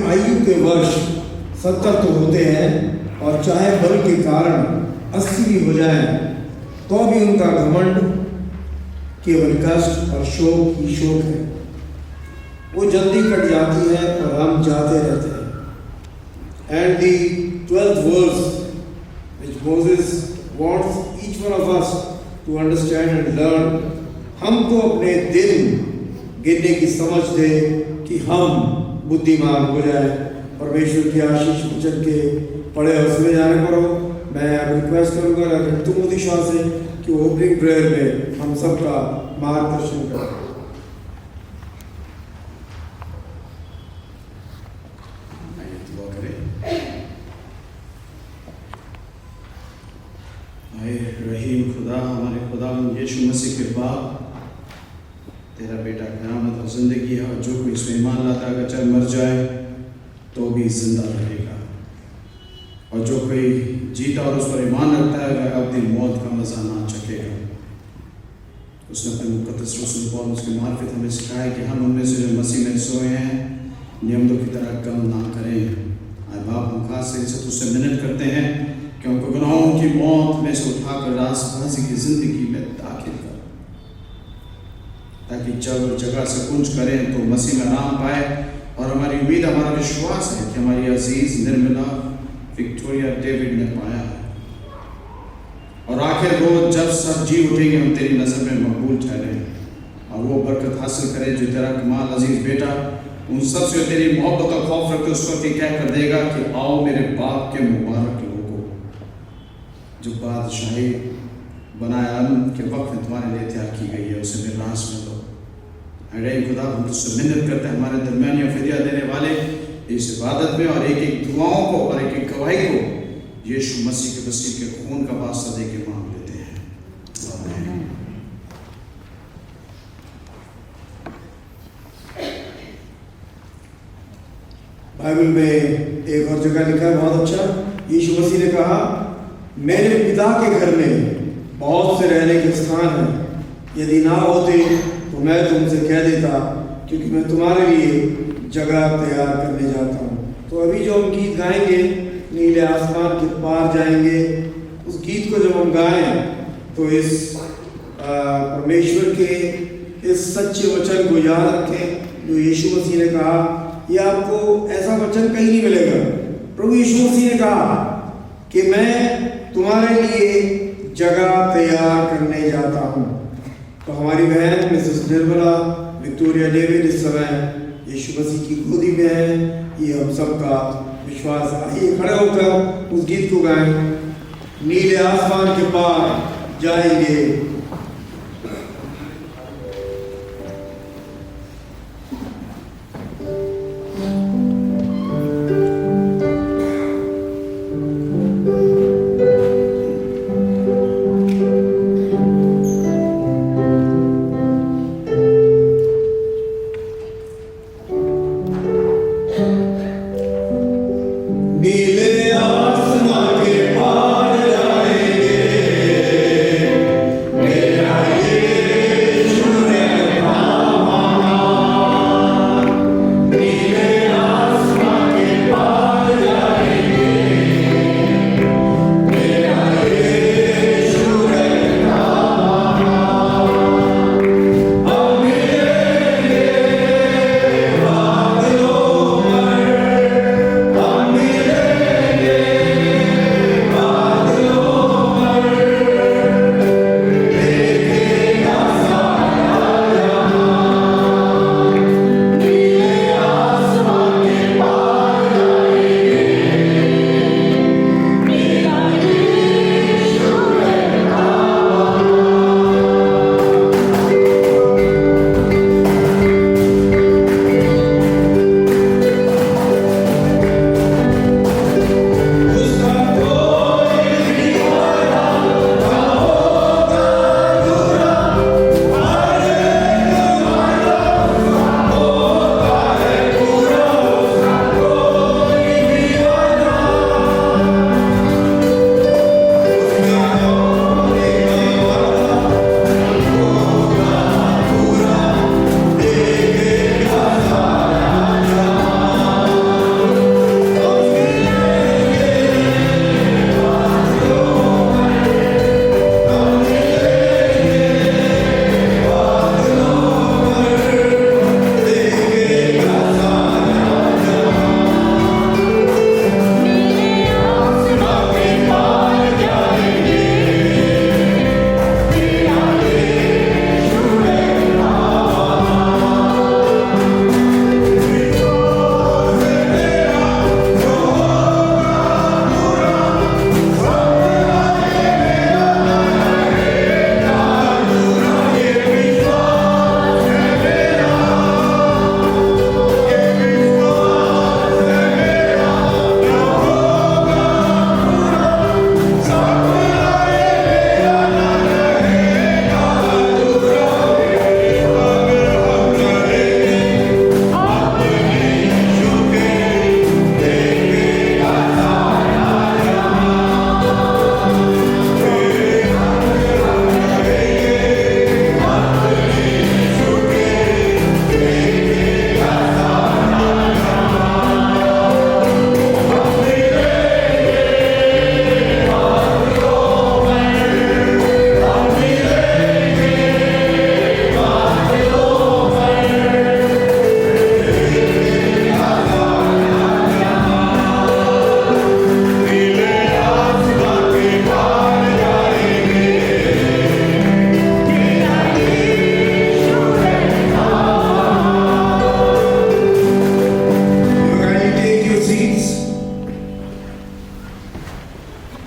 आयु के वर्ष 70 तो होते हैं और चाहे बल के कारण 80 भी हो जाए तो भी उनका घमंड केवल कष्ट और शोक ही शोक है। वो जल्दी कट जाती है और हम जाते रहते हैं। And the 12th verse which Moses wants each one of us to understand and learn, हमको अपने दिन गिनने की समझ दे कि हम बुद्धिमान हो जाए। परमेश्वर की आशीष वचन के पढ़े और सुने जाने पर हो। मैं रिक्वेस्ट करूँगा तुम विश्वास से कि ओपनिंग प्रेयर में हम सबका मार्गदर्शन करें। रहीम खुदा, हमारे खुदा यीशु मसीह के बाप, तेरा बेटा क़यामत और ज़िंदगी है, और जो कोई इसमें ईमान लाता है अगर मर जाए तो भी जिंदा रहेगा, और जो कोई जीता और उस पर ईमान रखता है वह अब दिन मौत का मज़ा ना चखेगा। उसने अपने मुक़द्दस रसूल पौलुस के मार्फत हमें सिखाया कि हम उनमें से जो मसीह में सोए हैं नियमों की तरह कम ना करें। आए बाप, हम खास तरीके से तुझसे मिन्नत करते हैं कि उनको गुनाहों की मौत में से उठाकर रास्तबाजी की ज़िंदगी में दाखिल कर, ताकि जब जगह से कुंज करें तो मसीह में आराम पाए। और हमारी उम्मीद, हमारा विश्वास है कि हमारी अजीज निर्मला विक्टोरिया डेविड ने पाया है, और आखिर रोज जब सब जी उठेंगे हम तेरी नज़र में मकबूल ठहरे, और वो बरकत हासिल करें जो तेरा कमाल अजीज बेटा उन सब से तेरी मोहब्बत और खौफ रखते उस वक्त क्या कर देगा कि आओ मेरे बाप के मुबारक लोगों, जो बादशाही बनाया के वक्त में तुम्हारे लिए तैयार की गई है, उसे निराश में लो। अरे खुदा, हम तुझसे मिन्नत करते हैं हमारे दरमियान या फिदिया देने वाले इस इबादत में और एक एक दुआओं को और एक एक गवाही को यीशु मसीह के वसीले के खून का वास्ता दे के मांग लेते हैं। आमीन। बाइबल में एक और जगह लिखा है बहुत अच्छा, यीशु मसीह ने कहा मेरे पिता के घर में बहुत से रहने के स्थान हैं, यदि ना होते तो मैं तुमसे कह देता, क्योंकि मैं तुम्हारे लिए जगह तैयार करने जाता हूँ। तो अभी जो हम गीत गाएंगे, नीले आसमान के पार जाएंगे, उस गीत को जब हम गाएं तो इस परमेश्वर के इस सच्चे वचन को याद रखें जो यीशु मसीह ने कहा। ये आपको ऐसा वचन कहीं नहीं मिलेगा। प्रभु यीशु मसीह ने कहा कि मैं तुम्हारे लिए जगह तैयार करने जाता हूँ। तो हमारी बहन मिसेस निर्मला विक्टोरिया डेविड इस समय यीशु मसीह की गोदी में है, ये हम सबका विश्वास है। आइए खड़े होकर उस गीत को गाएं, नीले आसमान के पार जाएंगे।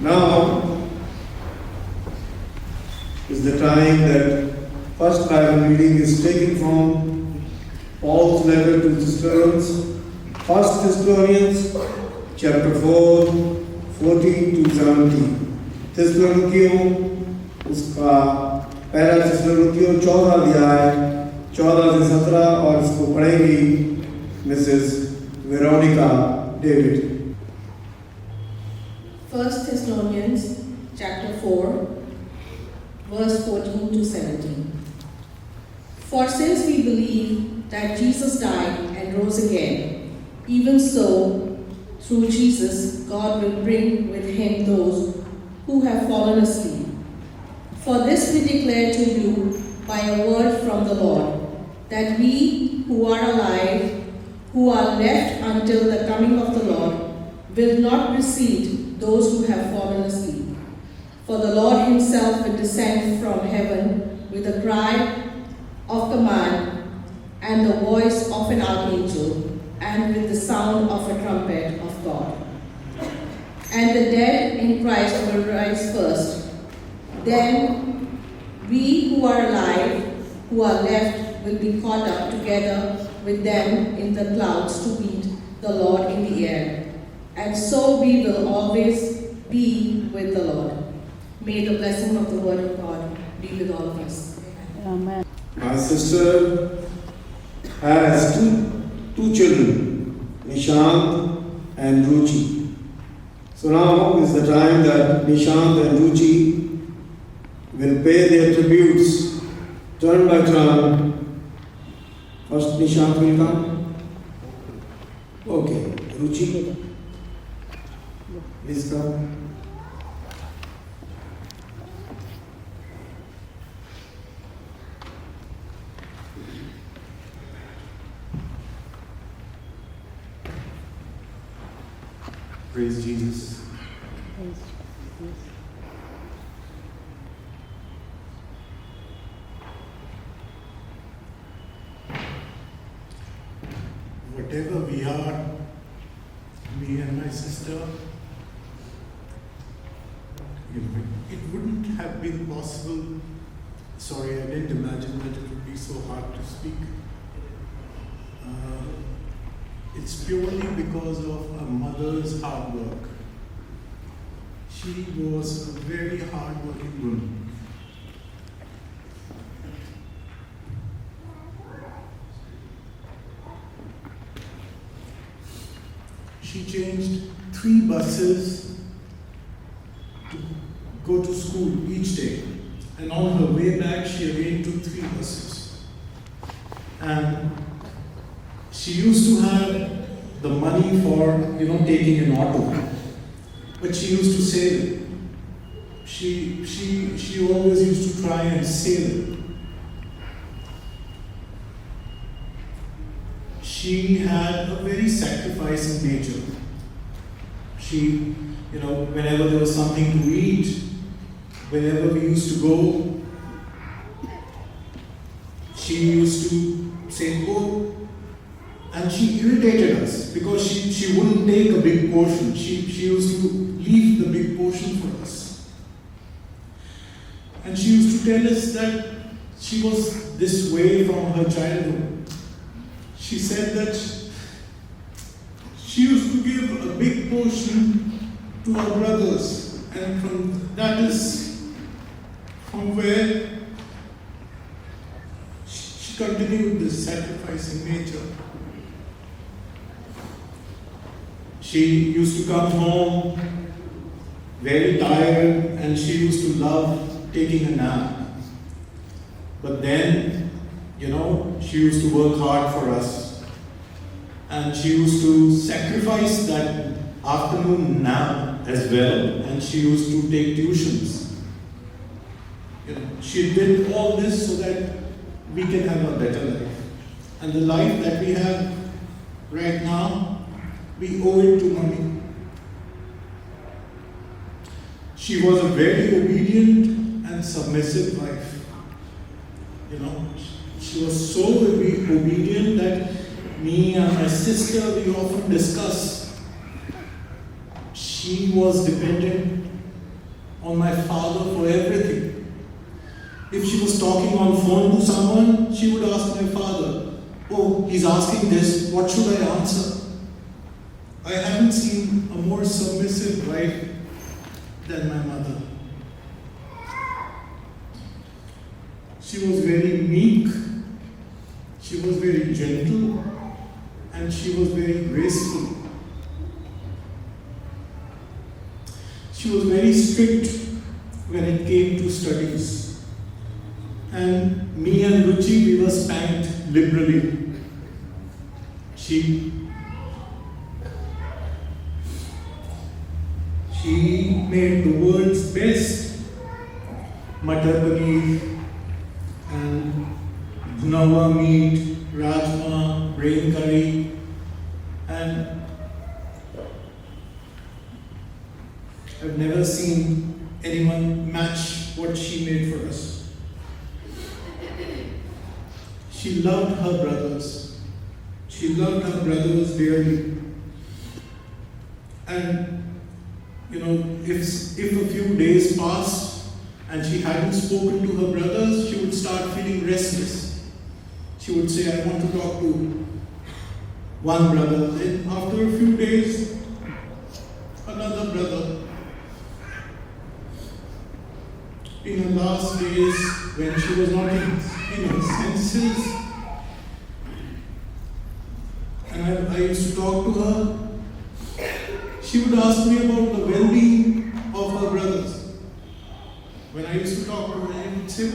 Now is the time that first Bible reading is taken from Paul's letter to Thessalonians, 1 Thessalonians chapter 4, 14 to 17. थिस्सलुनीकियों उसका पहला थिस्सलुनीकियों 14 अध्याय 14 से 17 और इसको पढ़ेंगी Mrs Veronica David. 1 Thessalonians chapter 4, verse 14 to 17. For since we believe that Jesus died and rose again, even so, through Jesus, God will bring with him those who have fallen asleep. For this we declare to you by a word from the Lord, that we who are alive, who are left until the coming of the Lord, will not precede those who have fallen asleep. For the Lord himself will descend from heaven with a cry of command and the voice of an archangel and with the sound of a trumpet of God. And the dead in Christ will rise first. Then we who are alive, who are left, will be caught up together with them in the clouds to meet the Lord in the air. And so we will always be with the Lord. May the blessing of the word of God be with all of us. Amen. My sister has two children, Nishant and Ruchi. So now is the time that Nishant and Ruchi will pay their tributes turn by turn. First Nishant will come. Okay, Ruchi, please come. Praise Jesus. Whatever we are, me and my sister, it wouldn't have been possible. Sorry, I didn't imagine that it would be so hard to speak. It's purely because of our mother's hard work. She was a very hard-working woman. She changed 3 buses to go to school each day. And on her way back, she again took 3 buses. And she used to have the money for, taking an auto. But she used to save it. She always used to try and save it. She had a very sacrificing nature. She, whenever there was something to eat, whenever we used to go, she used to say, "Oh," and she irritated us because she wouldn't take a big portion. She used to leave the big portion for us. And she used to tell us that she was this way from her childhood. She said that she used to give a big portion to her brothers, and that is from where she continued this sacrificing nature. She used to come home very tired, and she used to love taking a nap. But then, she used to work hard for us. And she used to sacrifice that afternoon nap as well, and she used to take tuitions. She did all this so that we can have a better life. And the life that we have right now, we owe it to mommy. She was a very obedient and submissive wife. She was so obedient that me and my sister, we often discuss. She was dependent on my father for everything. If she was talking on phone to someone, she would ask my father, "Oh, he's asking this, what should I answer?" I haven't seen a more submissive wife than my mother. She was very meek, she was very gentle, and she was very graceful. She was very strict when it came to studies. And me and Ruchi, we were spanked liberally. She made the world's best matar paneer and bhunawa meat, rajma, brain curry, and I've never seen anyone match what she made for us. She loved her brothers. She loved her brothers dearly. And you know, if a few days passed and she hadn't spoken to her brothers, she would start feeling restless. She would say, "I want to talk to one brother." Then after a few days, another brother. In her last days, when she was not in her senses, and I used to talk to her, she would ask me about the well-being of her brothers. When I used to talk to her, I would say,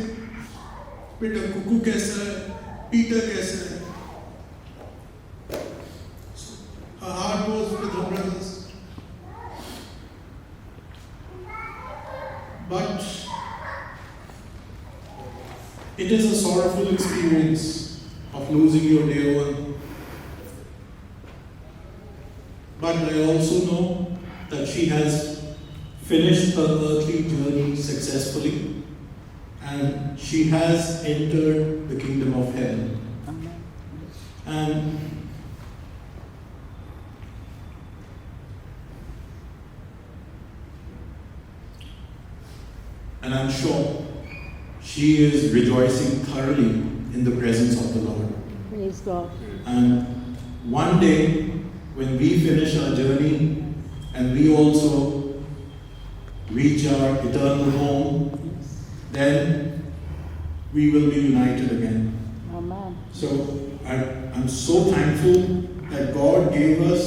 "Beta, Kuku kaisa hai? Peter kaisa hai?" Her heart was with her brothers. But it is a sorrowful experience of losing your dear one. But I also know that she has finished her earthly journey successfully and she has entered the kingdom of heaven. And I'm sure she is rejoicing thoroughly in the presence of the Lord. Praise God. And one day, when we finish our journey and we also reach our eternal home, then we will be united again. Amen. So I'm so thankful that God gave us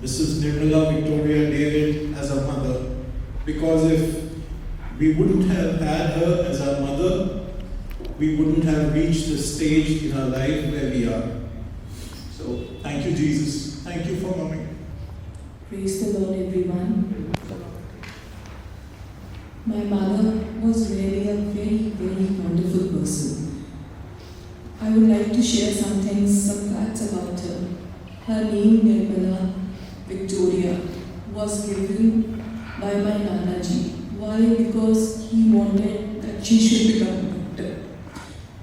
Mrs. Nirmala Victoria David as our mother, because if we wouldn't have had her as our mother, we wouldn't have reached the stage in our life where we are. So thank you, Jesus. Thank you for mommy. Praise the Lord, everyone. My mother was really a very, very wonderful person. I would like to share some things, some facts about her. Her name, Nirmala Victoria, was given by my Nanaji. Why? Because he wanted that she should become a doctor.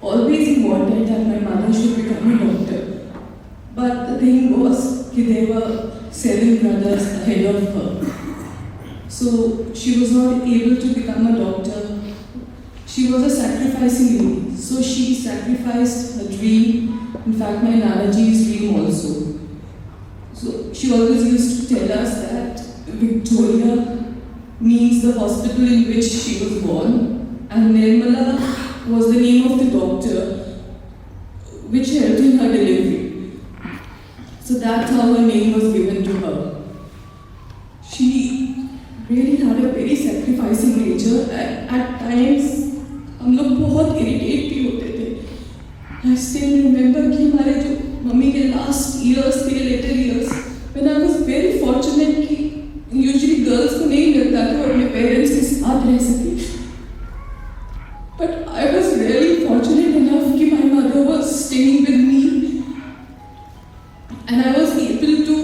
Always he wanted that my mother should become a doctor. But the thing was, there were 7 brothers ahead of her. So she was not able to become a doctor. She was a sacrificing lady. So she sacrificed her dream, in fact my Nanaji's dream also. So she always used to tell us that Victoria means the hospital in which she was born, and Nirmala was the name of the doctor which helped in her delivery. So that's how her name was given to her. She really had a very sacrificing nature. At times हम लोग बहुत irritate भी होते थे. I still remember कि हमारे जो mummy के last years थे, later years, when I was very fortunate कि usually girls को नहीं मिलता कि वो अपने parents के साथ रह सके. But I was really fortunate enough कि my mother was staying with me and I was able to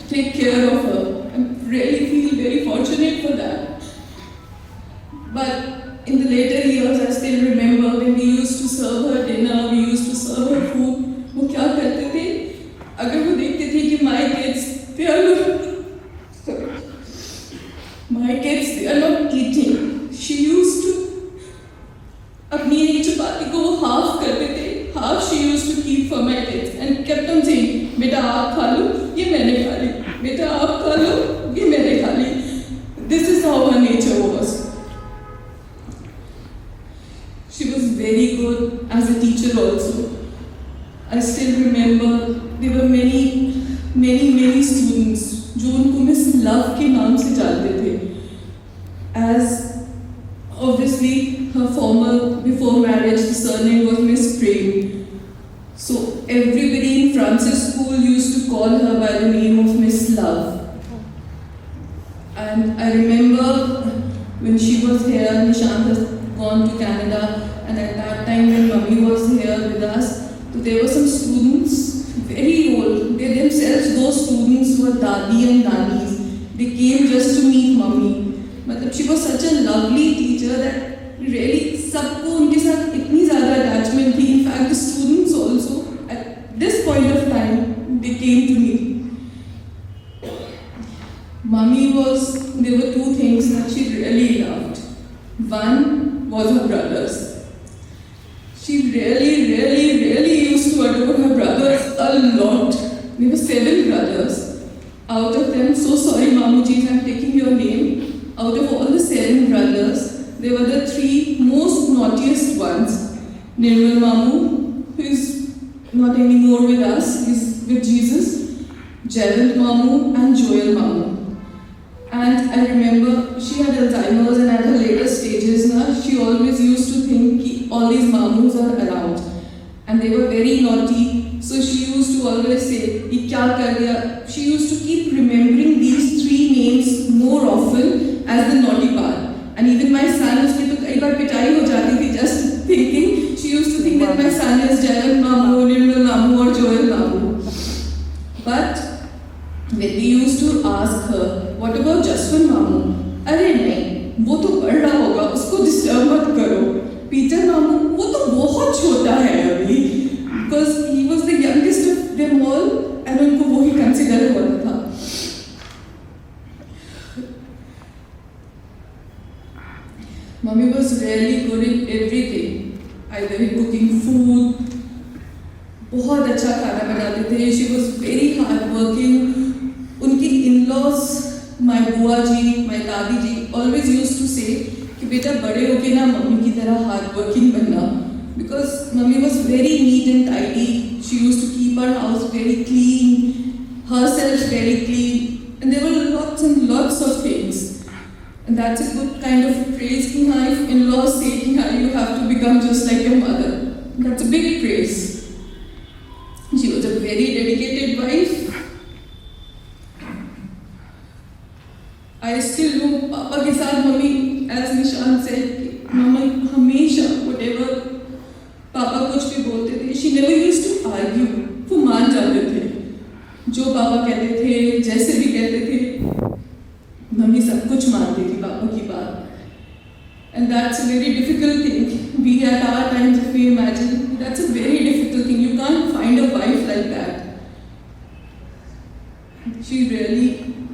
take care of her. I really feel very fortunate for that. But in the later years, I still remember when we used to serve her dinner, we used to serve her food. वो क्या करते थे? अगर वो देखते थे कि my kids, they are sorry. बेटा आप खा लो, ये मैंने खा ली. This is how her nature was. She was very good as a teacher also. I still remember there were many students जो उनको मिस लव के नाम से जानते थे. As obviously her before marriage, the surname was Miss Prem. So everybody in Francis School used to call her by the name of Miss Love. And I remember when she was here, Nishant has gone to Canada, and at that time when Mummy was here with us, so there were some students, very old, they themselves, those students were Dadi and Nanis. They came just to meet Mummy. Matlab, she was such a lovely teacher that really सबको उनके साथ इतनी ज़्यादा attachment थी. In fact, the students also, at this point of time, they came to me. Mummy there were two things that she really loved. One was her brothers. She really used to adore her brothers a lot. There were 7 brothers. Out of them, so sorry Mamuji, I'm taking your name. Out of all the 7 brothers, they were the 3 most naughtiest ones. Nirmal Mamu, who is not anymore with us, he's with Jesus. Gerald Mamu and Joel Mamu. And I remember she had Alzheimer's, and at her later stages, she always used to think that all these Mamus are around. And they were very naughty, so she used to always say, "Ye kya kar diya?" She used to keep remembering these 3 names more often as the naughty part. And even my son, उसमें तो कई बार पिटाई हो जाती थी just thinking. She used to think that my son is Gerald Mamu, Nirmal Mamu or Joel Mamu. But when we used to ask her, what about Jaswant Mamu? अरे नहीं, वो तो पढ़ रहा होगा, उसको डिस्टर्ब मत करो. Peter Mamu, वो तो बहुत छोटा है अभी, because he was the youngest of them all, and उनको वो ही consider हुआ था. Mummy was really good in everything, either in cooking food, बहुत अच्छा खाना बनाते थे. She was very hardworking. उनकी in-laws, my बुआ जी, my दादी जी, always used to say कि बेटा बड़े होके ना मम्मी की तरह hardworking बनना, because mummy was very neat and tidy. She used to keep her house very clean, herself very clean, and there were lots and lots of things. And that's a good kind of praise कि हाँ, if in-laws say कि हाँ, you have to become just like your mother. That's a big praise. She was a very dedicated wife. I still know पापा के साथ mummy, as Nishan said, mummy हमेशा whatever पापा कुछ भी बोलते थे, she never used to argue. वो मान जाते थे. जो पापा कहते थे, जैसे भी कहते थे, मम्मी सब कुछ मानती थी पापा की बात. And that's a very difficult thing. We at our times, if we imagine, that's a very difficult thing. You can't find a wife like that. She really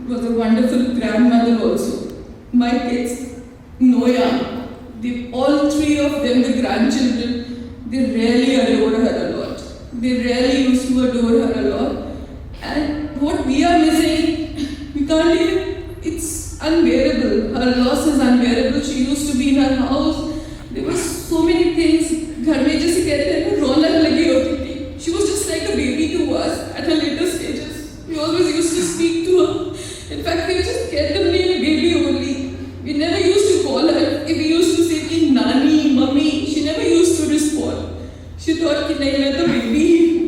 was a wonderful grandmother also. My kids, Noya, all 3 of them, the grandchildren, they really adore her a lot. They really used to adore her a lot. And what we are missing, we can't even. It's unbearable. Her loss is unbearable. She used to be in her house. There were so many things. घर में जैसे कहते हैं ना रौनक लगी होती थी. She was just like a baby to us at her later stages. We always used to speak to her. In fact, we just get the name baby only. We never used to call her. If we used to say कि नानी, mummy, she never used to respond. She thought कि नहीं मैं तो baby ही हूँ.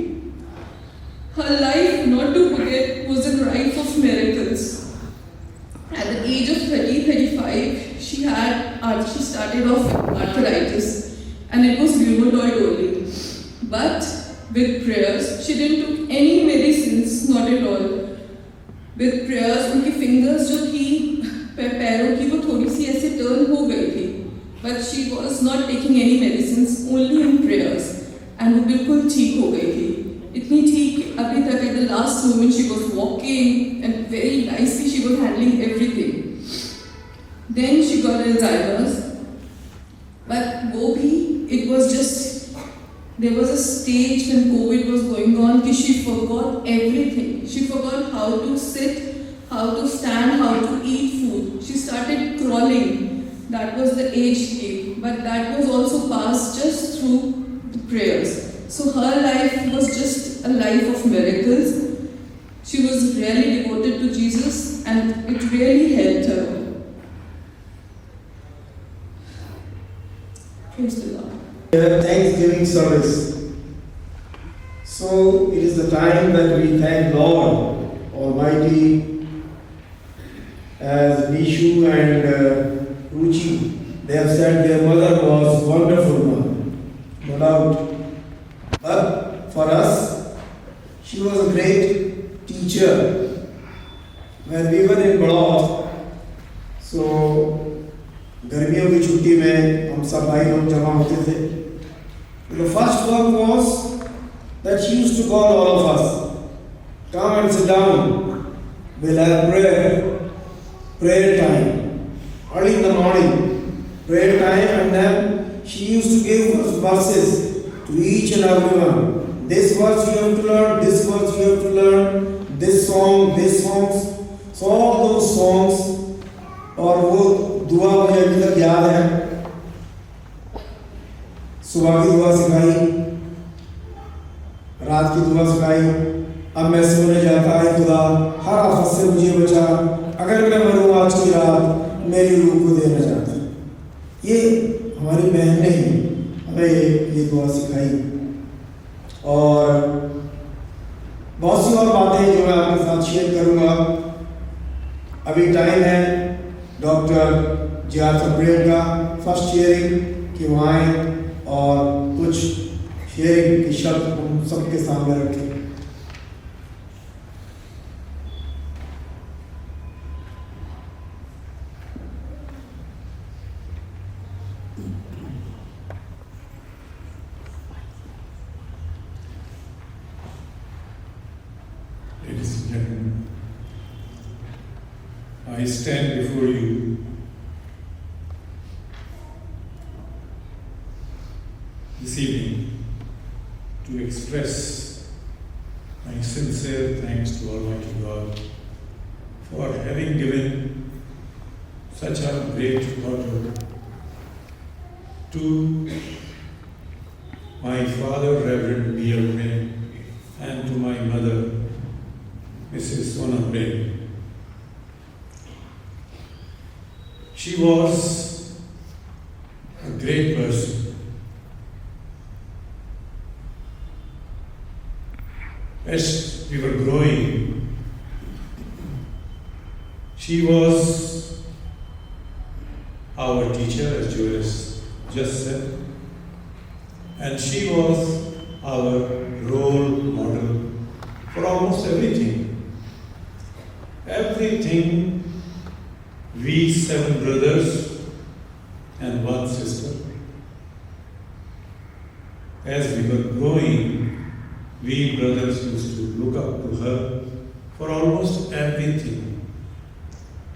Her life, not to forget, was a life of miracles. At the age of 35, she started off with arthritis, and it was rheumatoid only. But with prayers, she didn't took any medicines, not at all. With prayers, उनकी fingers जो थी पैरों की वो थोड़ी सी ऐसे turn हो गई थी. But she was not taking any medicines, only in prayers, and वो बिल्कुल ठीक हो गई थी. इतनी ठीक अभी तक at the last moment she was walking and very nicely she was handling everything. Then she got Alzheimer's, but वो भी it was just there was a stage when COVID was going on कि she forgot everything. She forgot how to sit, how to stand, how to eat food. She started crawling. That was the age she gave. But that was also passed just through the prayers. So her life was just a life of miracles. She was really devoted to Jesus and it really helped her. Praise the Lord. Thanksgiving service. So it is the time that we thank Lord Almighty, as Nishu and Ruchi, they have said their mother was wonderful one, no doubt. But for us, she was a great teacher. When we were in Badaut, so गर्मियों की छुट्टी में हम सब भाई लोग जमा होते थे. The first work was that she used to call all of us, come and sit down, we'll have prayer time, early in the morning, prayer time, and then she used to give us verses to each and every one. This verse you have to learn, this verse you have to learn, this songs. So all those songs, और वो दुआ मुझे अभी तक याद है. सुबह की दुआ सिखाई, रात की दुआ सिखाई. अब मैं सोने जाता है खुदा हर आफत से मुझे बचा, अगर मैं मरूं आज की रात मेरी रूह को देना चाहता. ये हमारी बहन ने ही हमें ये दुआ सिखाई. और बहुत सी और बातें जो मैं आपके साथ शेयर करूंगा. अभी टाइम है डॉक्टर जियाद सप्रेम का फर्स्ट शेयरिंग कि वहाँ आए और कुछ शेयरिंग के शब्द हम सबके सामने रखें. Ladies and gentlemen, I stand before you this evening to express my sincere thanks to Almighty God for having given such a great daughter to my father, Reverend B.L. Prem, and to my mother, Mrs. Sona Prem. She was a great person. As we were growing, she was our teacher, as Joyce just said, and she was our role model for almost everything. Everything. We 7 brothers and 1 sister. As we were growing, we brothers used to look up to her for almost everything,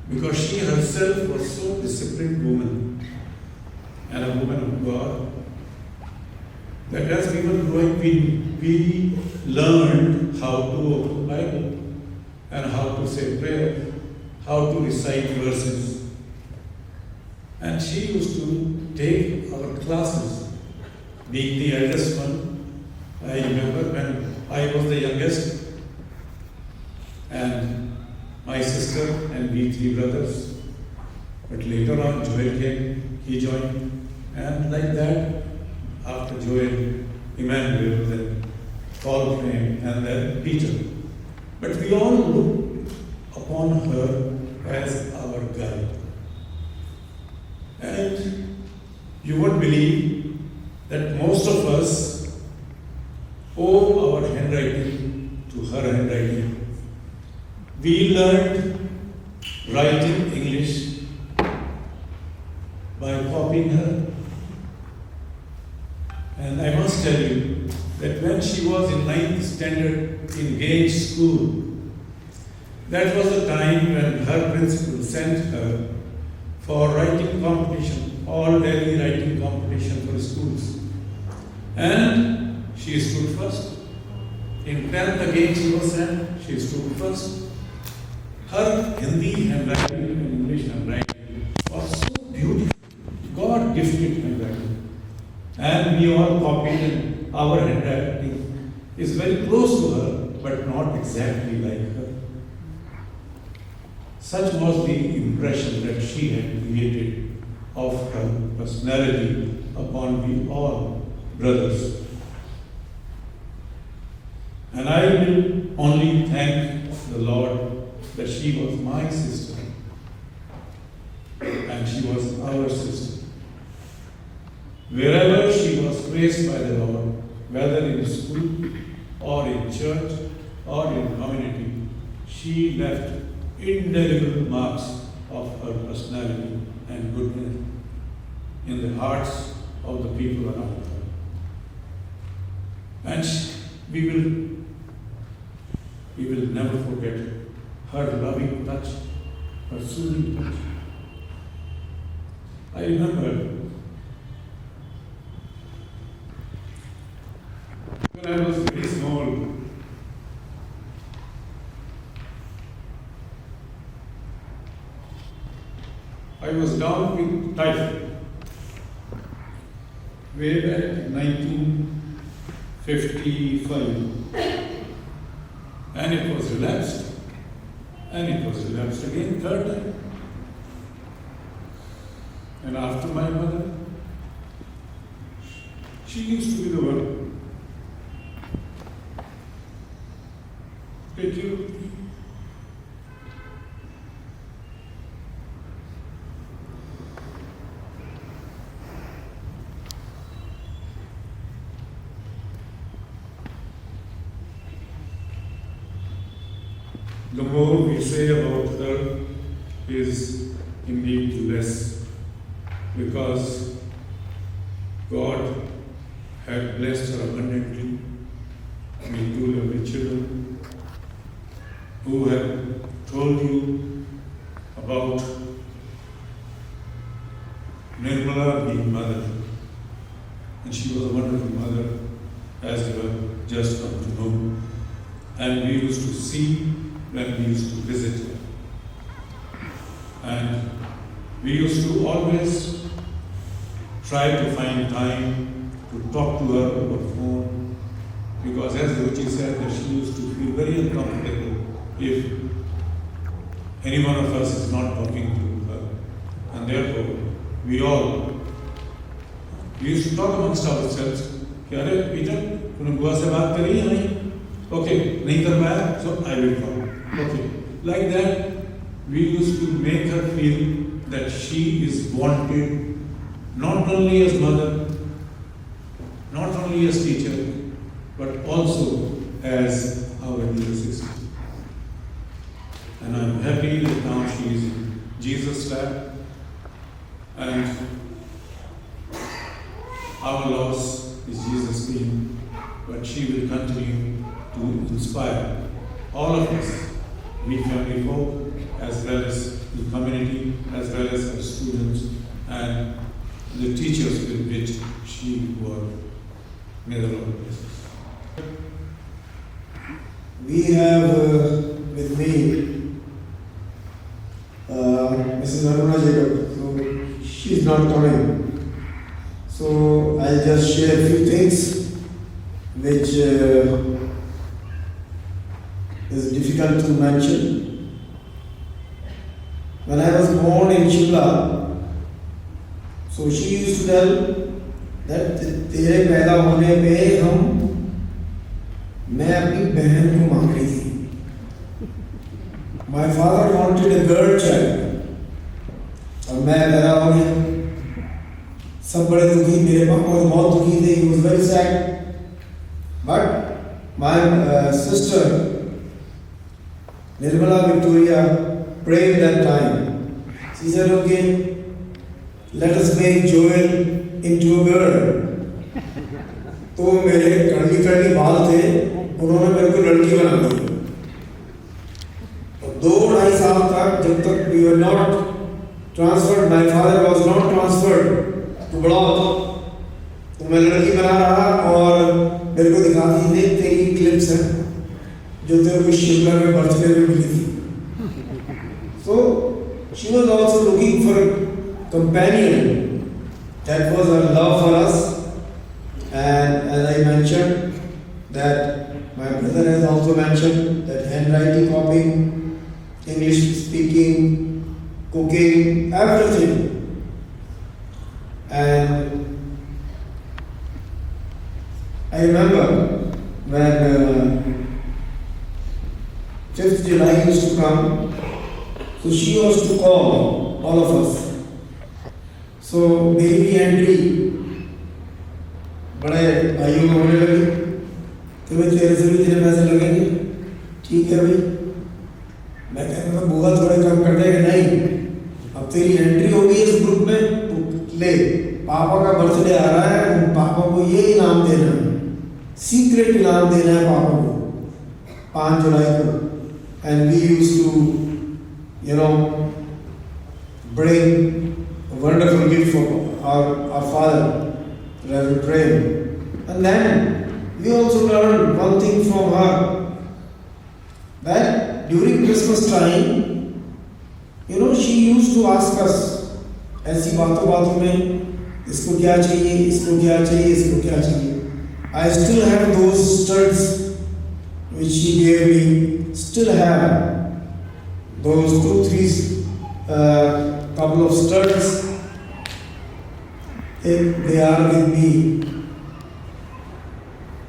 because she herself was so disciplined woman and a woman of God, that as we were growing, we learned how to open the Bible and how to say prayer, how to recite verses. And she used to take our classes. Being the eldest one, I remember when I was the youngest, and my sister and we 3 brothers. But later on, Joel came, he joined, and like that, after Joel, Emmanuel, then Paul came, and then Peter. But we all looked upon her as our guide. And you won't believe that most of us owe our handwriting to her handwriting. We learned writing English by copying her. And I must tell you that when she was in 9th standard in Gage School, that was the time when her principal sent her for writing competition, all daily writing competition for schools. And she stood first. In 10th again she was sent, she stood first. Her Hindi handwriting and English handwriting was so beautiful. God gifted handwriting. And we all copied, and our handwriting is very close to her, but not exactly like her. Such was the impression that she had created of her personality upon we all brothers. And I will only thank the Lord that she was my sister and she was our sister. Wherever she was praised by the Lord, whether in school or in church or in community, she left indelible marks of her personality and goodness in the hearts of the people around her. And we will never forget her loving touch, her soothing touch. I remember when I was very small, I was down with typhoid way back in 1955, and it was relapsed, and it was relapsed again third time. And after my mother, she used to be the one that you the more we say about her is indeed less, because God had blessed her abundantly with two lovely children who have told you about Nirmala being mother, and she was a wonderful mother, as you have just come to know. And we used to see when we used to visit her. And we used to always try to find time to talk to her over phone, because as Ruchi said, that she used to feel very uncomfortable if any one of us is not talking to her. And therefore, we used to talk amongst ourselves, "Kyare, Peter, tune बुआ से बात करी या नहीं? Okay, नहीं कर पाया, so I will talk." Okay, like that, we used to make her feel that she is wanted, not only as mother, not only as teacher, but also as our dear sister. And I'm happy that now she is in Jesus' lap, and our loss is Jesus' name, but she will continue to inspire all of us, we family folk, as well as the community, as well as our students and the teachers with which she worked. May the Lord bless us. We have with me Mrs. Aruna Jacob. So she is not coming. So I'll just share a few things which is difficult to mention. When I was born in Shimla, so she used to tell that तेरे पैदा होने पे मैं अपनी बहन को मांग रही थी. My father wanted a girl child, और मैं पैदा हो गया. सब बड़े दुखी, मेरे पापा तो बहुत दुखी थे. He was very sad. But my sister Nirmala Victoria prayed that time. She said, "Okay, let us make Joel into a girl." तो मेरे कर्ली कर्ली बाल थे, उन्होंने मेरे को लड़की बना दी. 2-2.5 साल तक, जब तक we were not transferred, my father was not transferred to Badaut, तो मैं लड़की बना रहा और मेरे को दिखाती, देख तेरी क्लिप्स है जो तेरे को शिमला में बर्थडे में मिली थी. So she was also looking for a companion. That was her love for us. And as I mentioned, that my brother has also mentioned that handwriting, copying, English speaking, cooking, everything. And I remember when 5th July used to come, so she was to call all of us. So मेरी भी entry बड़े भाइयों में होने लगी कि भाई तेरे से भी तेरे पैसे लगेंगे, ठीक है भाई। मैं कहता था बुआ थोड़े कम कर देगा, नहीं अब तेरी एंट्री होगी इस ग्रुप में, तो ले पापा का बर्थडे आ रहा है, पापा को ये इनाम देना है, सीक्रेट इनाम देना है पापा को 5 जुलाई को। And we used to, bring a wonderful gift for our father, Reverend Prem. And then we also learned one thing from her, that during Christmas time, she used to ask us, ऐसी बातों में इसको क्या चाहिए, इसको क्या चाहिए, इसको क्या चाहिए। I still have those studs which she gave me, still have those 2-3 couple of studs, they are with me.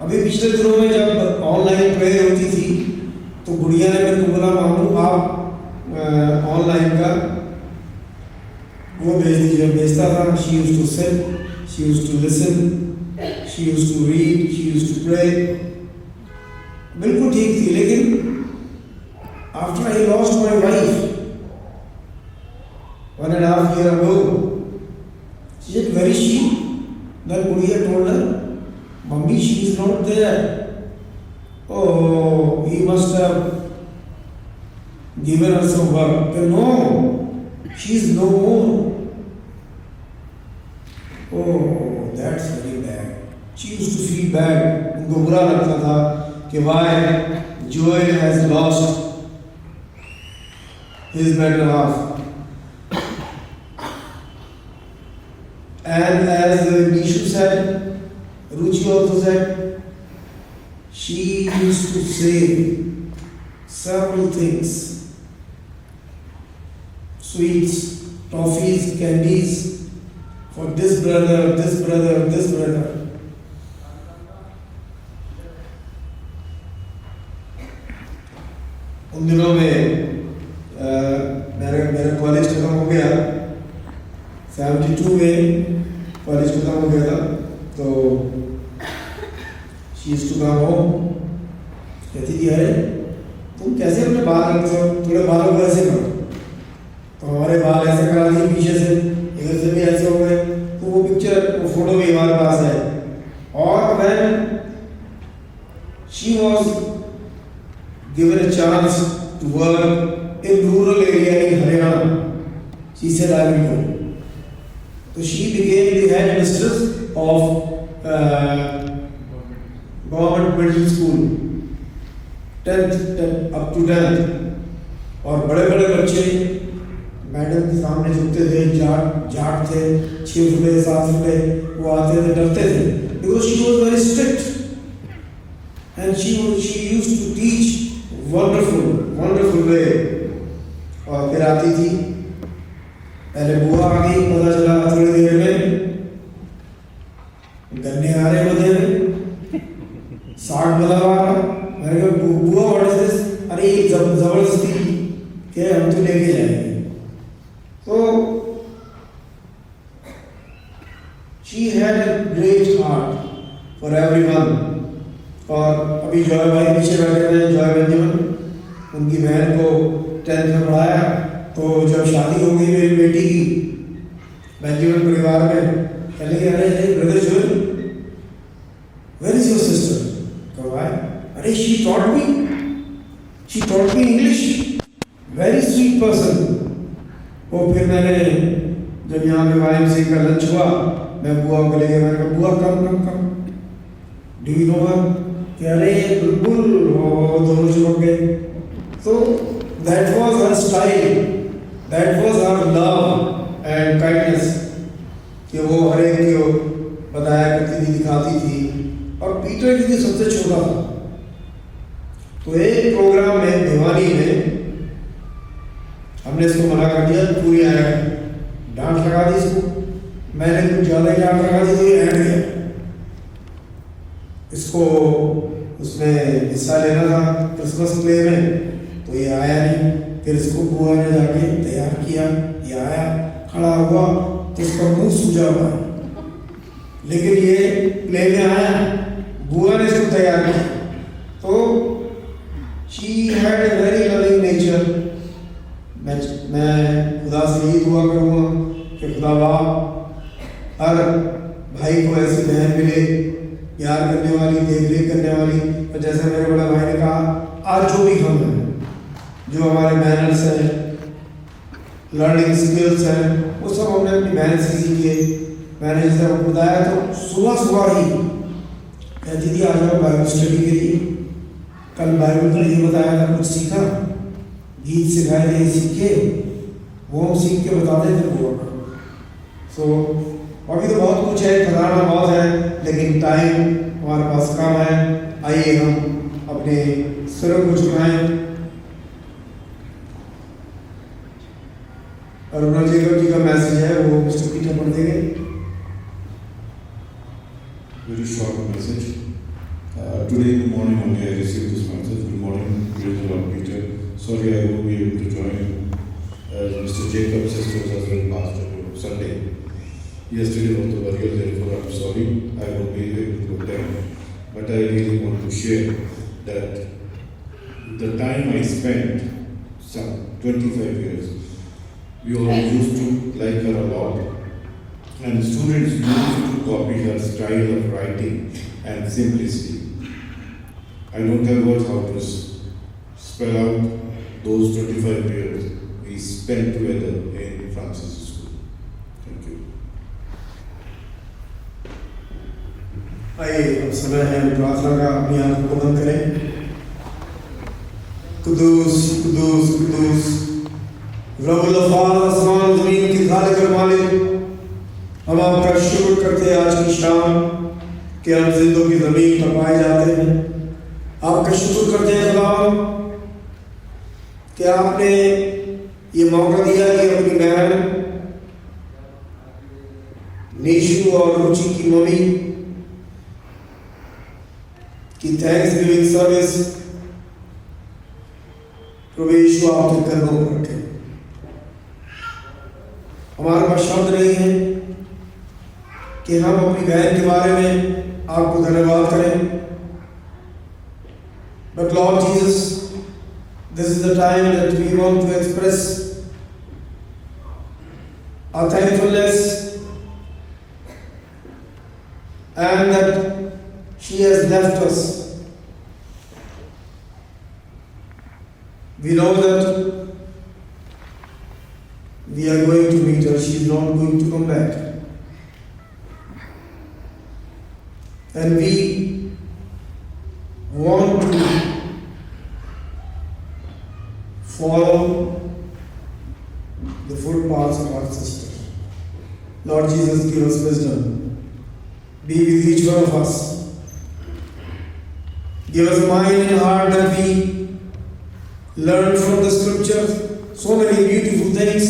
अभी पिछले दिनों में जब ऑनलाइन प्रेयर होती थी तो गुड़िया ने मेरे को बोला, मामू आप ऑनलाइन का वो भेज दीजिए। भेजता था। She used to sit, she used to listen, she used to read, she used to pray. बिल्कुल ठीक थी, लेकिन after I lost my wife 1.5 years ago, she said, where is she? Then Gudiya told her, Mummy, she is not there. Oh, he must have given her some work. But no, she is no more. Oh, that's very bad. She used to feel bad. उनको बुरा लगता था कि why Joel has lost his better half. And as Nishu said, Ruchi also said, she used to say several things, sweets, toffees, candies, for this brother, this brother, this brother. उन दिनों में मेरा college खत्म हो गया, 72 में college खत्म हो गया था, तो she used to come home, कहती थी, अरे तुम कैसे अपने बाल रखते हो, थोड़े बालों को ऐसे करो। तो हमारे बाल ऐसे करा दिए पीछे से, इधर से भी ऐसे हो गए। तो वो पिक्चर, वो फोटो भी हमारे पास है। और when she was given a chance to work in rural area in Haryana, she said, I will go. So she became the head mistress of government middle school, 10th up to 10th. और बड़े बड़े बच्चे madam के सामने झुकते थे, जाट थे, 6 रुपए 7 रुपए, वो आते थे, डरते थे, because she was very strict and she used to teach wonderful way. और फिर आती थी, पहले बुआ आ गई, पता चला थोड़ी देर में गन्ने आ रहे बदे में, साग बना रहा। मैंने कहा बुआ व्हाट इज दिस? अरे ये जबरदस्ती के हम तो लेके जाएंगे। तो she had a great heart for everyone. और अभी जॉय भाई पीछे बैठे थे, जॉय बेंजामिन, उनकी बहन को 10th में पढ़ाया। तो जब शादी हो गई मेरी बेटी की बेंजामिन परिवार में, कहने लगे, अरे brother Joel, where is your sister? कहा, अरे she taught me English, very sweet person. वो फिर मैंने जब यहाँ पे YMCA का लंच हुआ, मैं बुआ को ले गया। मैंने कहा, बुआ कम, डू यू नो हर? कह रहे बिल्कुल, वो दोनों चिपक गए। तो That was her style, that was her love and kindness, कि वो हर एक को बताया करती थी, दिखाती थी। और पीटर क्योंकि सबसे छोटा था, तो एक प्रोग्राम में भिवानी में हमने इसको मना कर दिया, पूरी आया डांट लगा दी इसको, मैंने कुछ ज़्यादा ही डांट लगा दी तो ये हट गया। इसको उसमें हिस्सा लेना था क्रिसमस प्ले में, तो ये आया नहीं। फिर इसको बुआ ने जाके तैयार किया, ये आया, खड़ा हुआ तो इसका मुंह सूजा हुआ, लेकिन ये प्ले में आया, बुआ ने इसको तैयार किया। तो she had a very loving nature. मैं खुदा से यही दुआ करूँगा कि खुदा हर भाई को ऐसी बहन मिले, प्यार करने वाली, देखरेख करने वाली। और जैसे मेरे बड़े भाई ने कहा, आज जो भी हम हैं, जो हमारे मैनर्स हैं, लर्निंग स्किल्स हैं, वो सब हमने अपनी बहन से सीखे। मैंने जैसे आपको बताया तो सुबह सुबह ही कहती थी, आज मैं बाइबल स्टडी के लिए, कल बाइबल का ये बताया था, कुछ सीखा, गीत सिखाए थे, सीखे, वो हम सीख के बताते थे वो। सो अभी तो बहुत कुछ है, खजाना बहुत है, लेकिन टाइम हमारे पास कम है। आइए हम अपने सिरों को झुकाएं और रजिका जी का मैसेज है वो मिस्टर पीटर पढ़ देंगे। Very short message. Today in the morning only I received this message. Good morning, praise the Lord, Peter. Sorry I won't be able to join Mr. Jacob's sister's husband last Sunday. Yesterday was the burial, therefore I'm sorry I won't be able to attend. But I really want to share that the time I spent, some 25 years, we all used to like her a lot. And students used to copy her style of writing and simplicity. I don't have words how to spell out those 25 years we spent together in Francis School. Thank you. आइए अब समय है प्रार्थना का, अपनी आंखों को बंद करें। कुदूस कुदूस कुदूस रब्बुल अफ़ाल, आसमान ज़मीन के खालिक और मालिक, हम आपका शुक्र करते हैं आज की शाम कि हम जिंदों की ज़मीन पर पाए जाते हैं। आपका शुक्र करते हैं खुदा कि आपने ये मौका दिया कि अपनी बहन नीशु और रुचि की मम्मी की थैंक्स गिविंग सर्विस प्रवेश आपके कर्मों पर रखे। हमारे पास शब्द नहीं है कि हम अपनी बहन के बारे में आपको धन्यवाद करें। But Lord Jesus, this is the time that we want to express our thankfulness and that she has left us. We know that we are going to meet her, she is not going to come back. And we want to follow the footpaths of our sister. Lord Jesus, give us wisdom. Be with each one of us. Give us a mind and heart that we learn from the scriptures so many beautiful things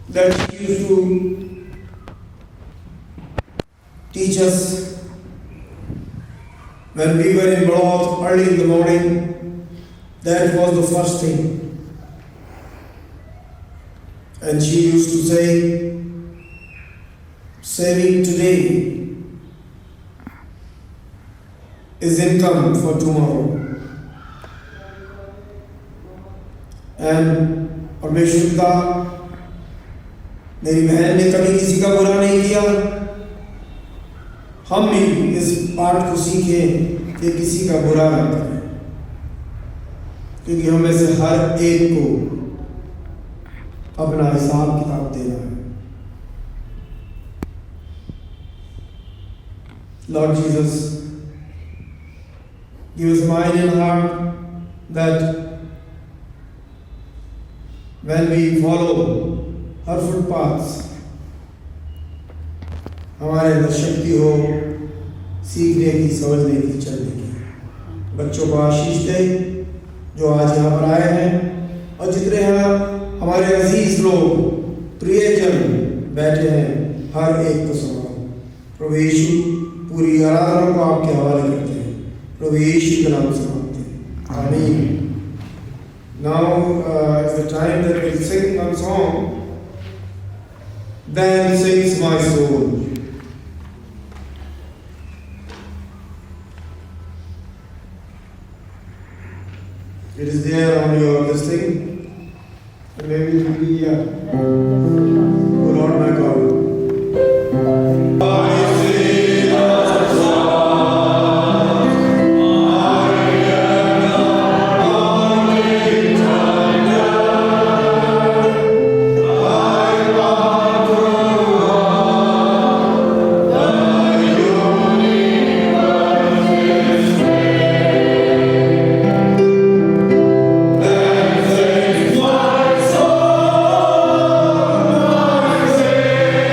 that she used to teach us when we were in Balaut early in the morning. That was the first thing. And she used to say, saving today is income for tomorrow. And परमेश्वर का, मेरी बहन ने कभी किसी का बुरा नहीं किया। हम भी इस पाठ को सीखें कि किसी का बुरा न करें, क्योंकि हमें से हर एक को अपना हिसाब किताब देना है। Lord Jesus, give us mind and heart that when we follow her footpaths, हमारे अंदर शक्ति हो सीखने की, समझने की, चलने की। बच्चों को आशीष दे जो आज यहाँ पर आए हैं, और जितने यहाँ हमारे अजीज लोग, प्रियजन बैठे हैं, हर एक को संभालो। प्रभु यीशु, पूरी आराधना को आपके हवाले करते हैं, प्रभु यीशु के नाम से मांगते हैं, आमीन। Now it's the time that we'll sing one song. Then sings my soul. It is there on your listing. Maybe it will be Oh Lord my God. I sing a song. Then sings my soul, my Savior.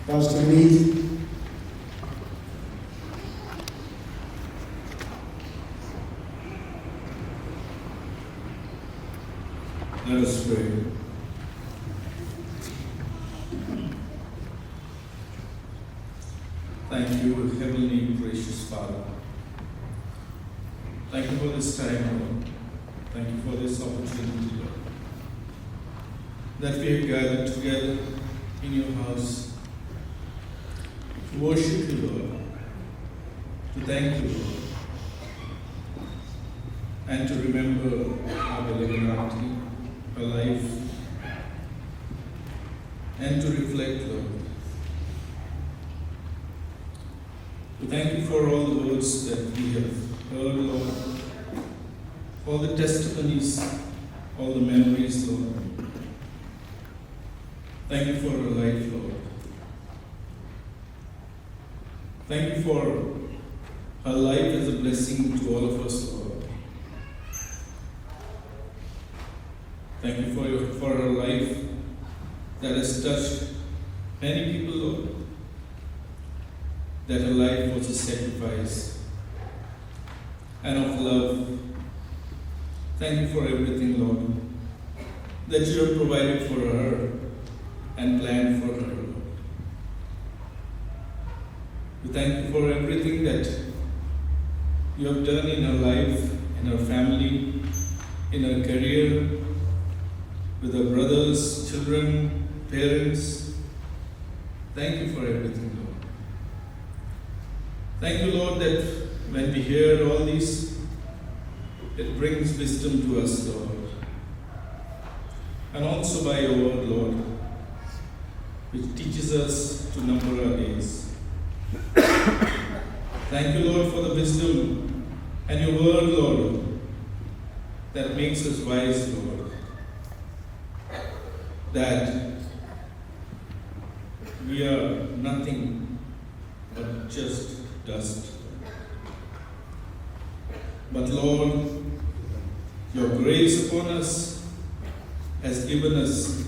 Pastor Mead. Let us pray. Thank you, Heavenly Gracious Father. Thank you for this time, Lord. Thank you for this opportunity, Lord, that we have gathered together in your house to worship you, Lord, to thank you, Lord, and to remember our beloved auntie, her life, and to reflect, Lord. We thank you for all the words that we have heard, Lord, all the testimonies, all the memories, Lord. Thank you for her life, Lord. Thank you for her life as a blessing to all of us, Lord. Thank you for her life that has touched many people, Lord. That her life was a sacrifice and of love. Thank you for everything, Lord, that you have provided for her and planned for her, Lord. We thank you for everything that you have done in her life, in her family, in her career, with her brothers, children, parents. Thank you for everything, Lord. Thank you, Lord, that when we hear all these, it brings wisdom to us, Lord. And also by your word, Lord, which teaches us to number our days. Thank you, Lord, for the wisdom and your word, Lord, that makes us wise, Lord. That we are nothing but just dust. But Lord, your grace upon us has given us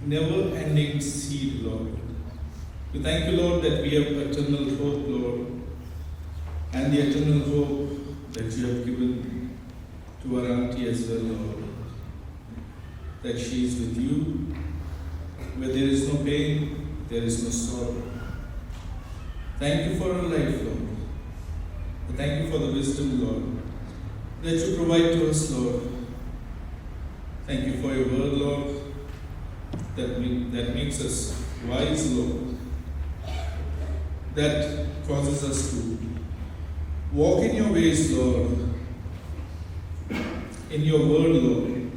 never-ending seed, Lord. We thank you, Lord, that we have eternal hope, Lord, and the eternal hope that you have given to our auntie as well, Lord, that she is with you, where there is no pain, there is no sorrow. Thank you for her life, Lord. Thank you for the wisdom, Lord, that you provide to us, Lord. Thank you for your word, Lord, that makes us wise, Lord, that causes us to walk in your ways, Lord, in your word, Lord.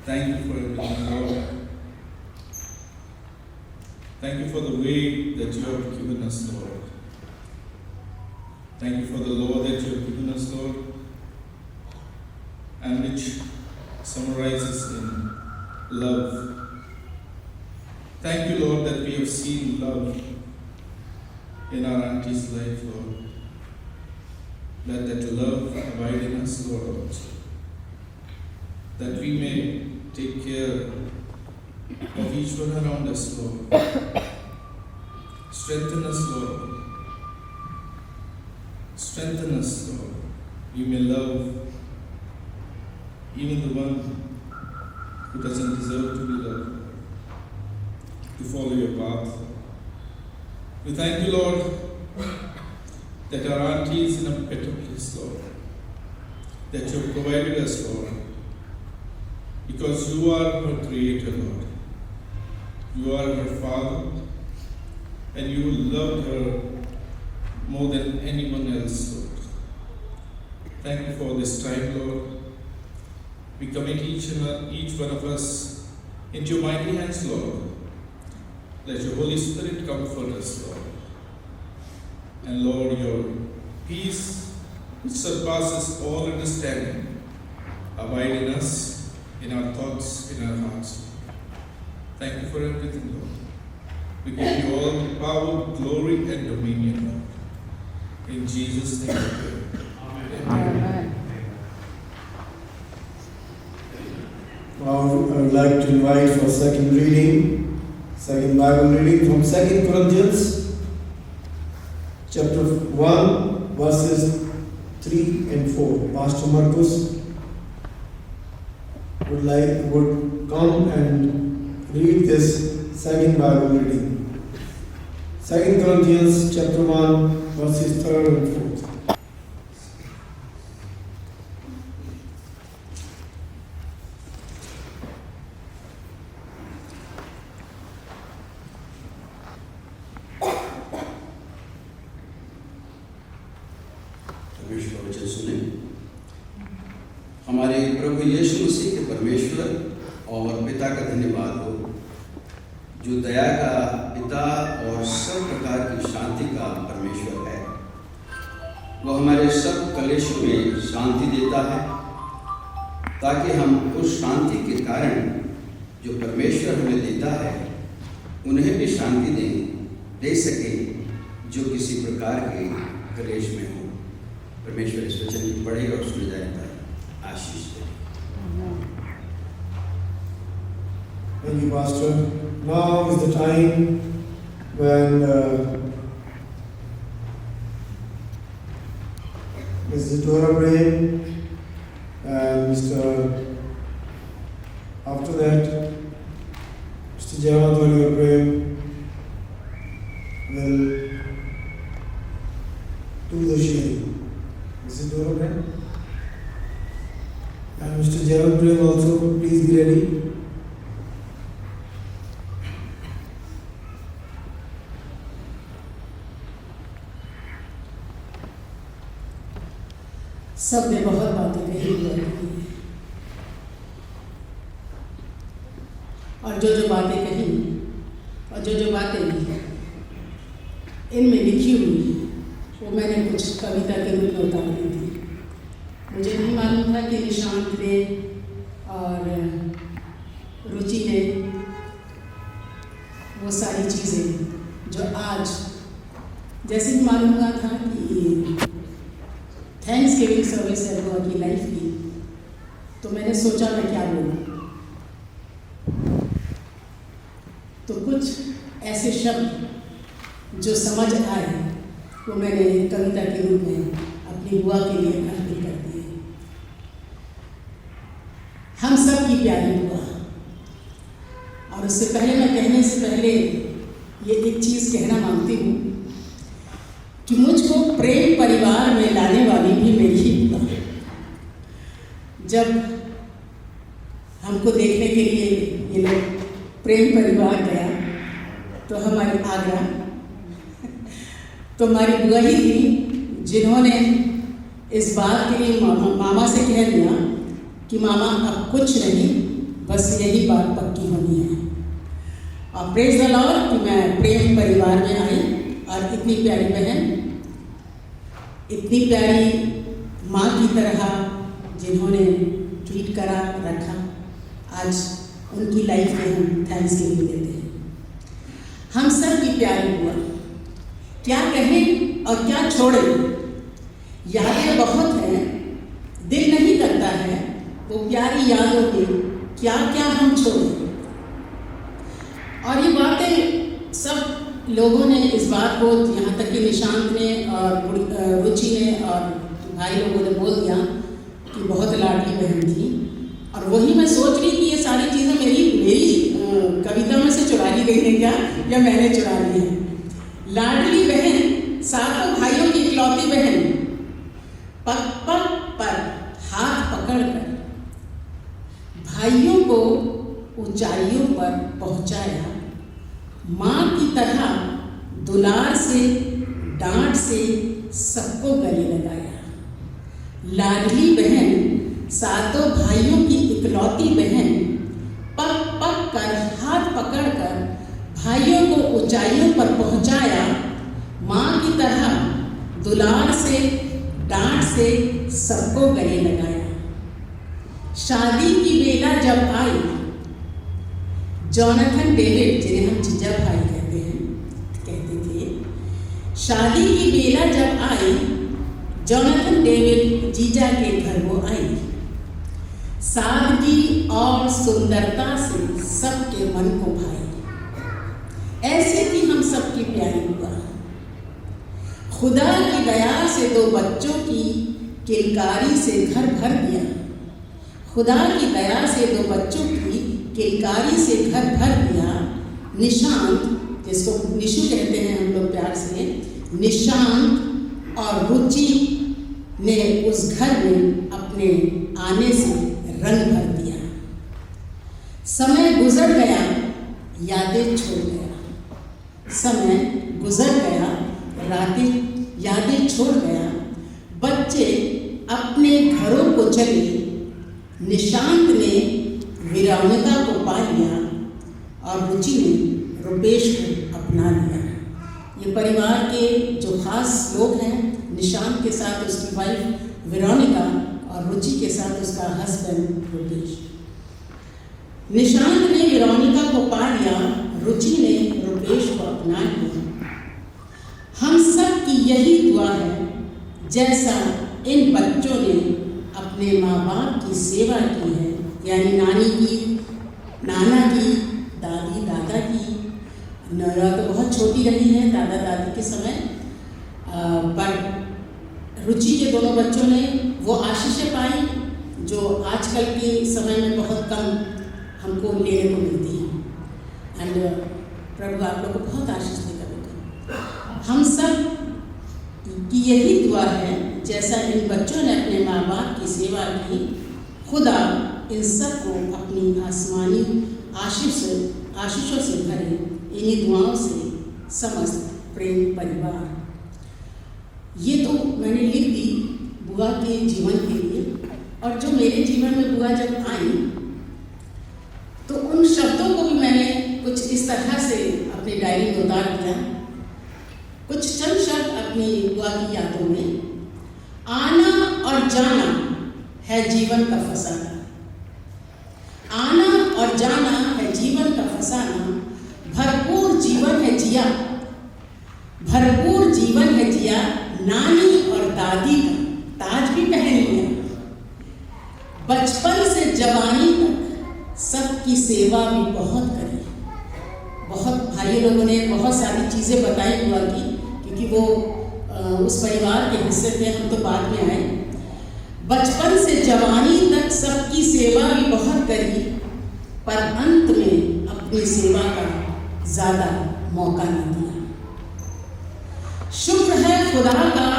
Thank you for everything, Lord. Thank you for the way that you have given us, Lord. Thank you for the law that you have given us, Lord, and which summarizes in love. Thank you, Lord, that we have seen love in our auntie's life, Lord. Let that love abide in us, Lord, also. That we may take care of each one around us, Lord. Strengthen us, Lord. Strengthen us, Lord. We may love even the one who doesn't deserve to be loved, to follow your path. We thank you, Lord, that our auntie is in a better place, Lord, that you have provided us, Lord, because you are her creator, Lord. You are her father, and you loved her more than anyone else, Lord. Thank you for this time, Lord. We commit each one of us into your mighty hands, Lord. Let your Holy Spirit comfort us, Lord. And Lord, your peace, which surpasses all understanding, abide in us, in our thoughts, in our hearts. Thank you for everything, Lord. We give you all the power, glory, and dominion, Lord. In Jesus' name we pray. Amen. Now I would like to invite for second Bible reading from 2 Corinthians chapter 1 verses 3 and 4. Pastor Marcus would come and read this second Bible reading. 2 Corinthians chapter 1 verses 3 and 4. परमेश्वर का वचन सुने। हमारे प्रभु यीशु मसीह के परमेश्वर और पिता का धन्यवाद हो, जो दया का पिता और सब प्रकार की शांति का परमेश्वर है। वह हमारे सब कलेशों में शांति देता है, ताकि हम उस शांति के कारण जो परमेश्वर हमें देता है उन्हें भी शांति दे सके जो किसी प्रकार के कलेश में हो। परमेश्वर इस वचन की पढ़ेगा और सुने जाएगा, आशीष दे। Thank you, Pastor. Now is the time when Mrs. Dora Brahim and after that, Mr. Jamadwali Brahim will do the sharing. Mrs. Dora Brahim and Mr. Jamadwali Brahim also, please be ready. सब ने बहुत बातें कही हुई और जो बातें कही और जो बातें इनमें लिखी हुई वो मैंने कुछ कविता के रूप में उतार दी थी। मुझे नहीं मालूम था कि निशांत ने और रुचि ने वो सारी चीज़ें जो आज जैसे ही मालूम हुआ था कि थैंक्स गिविंग सर्विस है वो की लाइफ की, तो मैंने सोचा मैं क्या बोलूँ। तो कुछ ऐसे शब्द जो समझ आए वो मैंने कविता के रूप में अपनी बुआ के लिए अर्पित कर दिए। हम सब की प्यारी बुआ। और उससे पहले मैं कहने से पहले ये एक चीज़ कहना मांगती हूँ कि मुझको प्रेम परिवार में लाने वाली भी मेरी ही बुआ। जब हमको देखने के लिए ये लोग प्रेम परिवार गया तो हमारी आगरा तो हमारी बुआ ही थी जिन्होंने इस बात के लिए मामा से कह दिया कि मामा अब कुछ नहीं, बस यही बात पक्की होनी है। और प्रेज़ द लॉर्ड कि मैं प्रेम परिवार में आई और इतनी प्यारी बहन, इतनी प्यारी माँ की तरह जिन्होंने ट्रीट करा रखा, आज उनकी लाइफ में हम थैंक्स गिविंग देते हैं। हम सब की प्यारी बुआ, क्या कहें और क्या छोड़ें। यादें बहुत हैं, दिल नहीं करता है वो प्यारी यादों में क्या क्या हम छोड़ें। और ये बातें सब लोगों ने इस बात को, यहाँ तक कि निशांत ने और रुचि ने और भाई लोगों ने बोल दिया कि बहुत लाडली बहन थी। और वही मैं सोच रही कि ये सारी चीज़ें मेरी कविता में से चुरा ली गई हैं क्या, या मैंने चुरा ली है। लाडली बहन, सातों भाइयों की इकलौती बहन, पग पग पर हाथ पकड़कर भाइयों को ऊंचाइयों पर पहुंचाया। माँ की तरह दुलार से, डांट से सबको गले लगाया। लाडली बहन, सातों भाइयों की इकलौती बहन, पग पग कर हाथ पकड़कर भाइयों को ऊंचाइयों पर पहुंचाया। माँ की तरह दुलार से, डांट से सबको गले लगाया। शादी की बेला जब आई, जोनाथन डेविड, जिन्हें हम जीजा भाई कहते थे, शादी की बेला जब आई, जोनाथन डेविड जीजा के घर वो आई। सादगी और सुंदरता से सबके मन को भाई। ऐसे की हम सबकी प्यारी बुआ। खुदा की दया से 2 बच्चों की किलकारी से घर भर दिया। खुदा की दया से 2 बच्चों की किलकारी से घर भर दिया। निशांत, जिसको निशु कहते हैं हम लोग प्यार से, निशांत और रुचि ने उस घर में अपने आने से रंग भर दिया। समय गुजर गया, यादें छोड़ गया। समय गुजर गया, यादें छोड़ गया। बच्चे अपने घरों को चले। निशांत ने वीरानिका को पा लिया और रुचि ने रुपेश को अपना लिया। ये परिवार के जो खास लोग हैं, निशांत के साथ उसकी वाइफ वीरानिका और रुचि के साथ उसका हस्बैंड रुपेश। निशांत ने वीरानिका को पा लिया, रुचि ने रुपेश को अपना लिया। हम सब की यही दुआ है, जैसा इन बच्चों ने अपने माँ बाप की सेवा की है, यानी नानी की, नाना की, दादी दादा की। नौरा तो बहुत छोटी रही है दादा दादी के समय, पर रुचि के दोनों बच्चों ने वो आशीषें पाई जो आजकल के समय में बहुत कम हमको लेने को मिलती हैं। एंड प्रभु आप लोग को बहुत आशीष देगा बेटा। हम सब की यही दुआ है, जैसा इन बच्चों ने अपने माँ बाप की सेवा की, खुदा इन सब को अपनी आसमानी आशीषों से भरे। इन्हीं दुआओं से समस्त प्रेम परिवार। ये तो मैंने लिख दी बुआ के जीवन के लिए, और जो मेरे जीवन में बुआ जब आई तो उन शब्दों को भी मैंने कुछ इस तरह से अपनी डायरी में उतार दिया। कुछ चंद शब्द अपनी बुआ की यादों में। आना और जाना है जीवन का फसाना। आना और जाना है जीवन का फसाना। भरपूर जीवन है जिया, भरपूर जीवन है जिया। नानी और दादी का ताज भी पहन लिया। बचपन से जवानी तक सबकी सेवा भी बहुत करी। बहुत भाई लोगों ने बहुत सारी चीज़ें बताई हुआ की, क्योंकि वो उस परिवार के हिस्से थे, हम तो बाद में आए। बचपन से जवानी तक सबकी सेवा भी बहुत करी, पर अंत में अपनी सेवा का ज़्यादा मौका नहीं दिया। शुक्र है खुदा का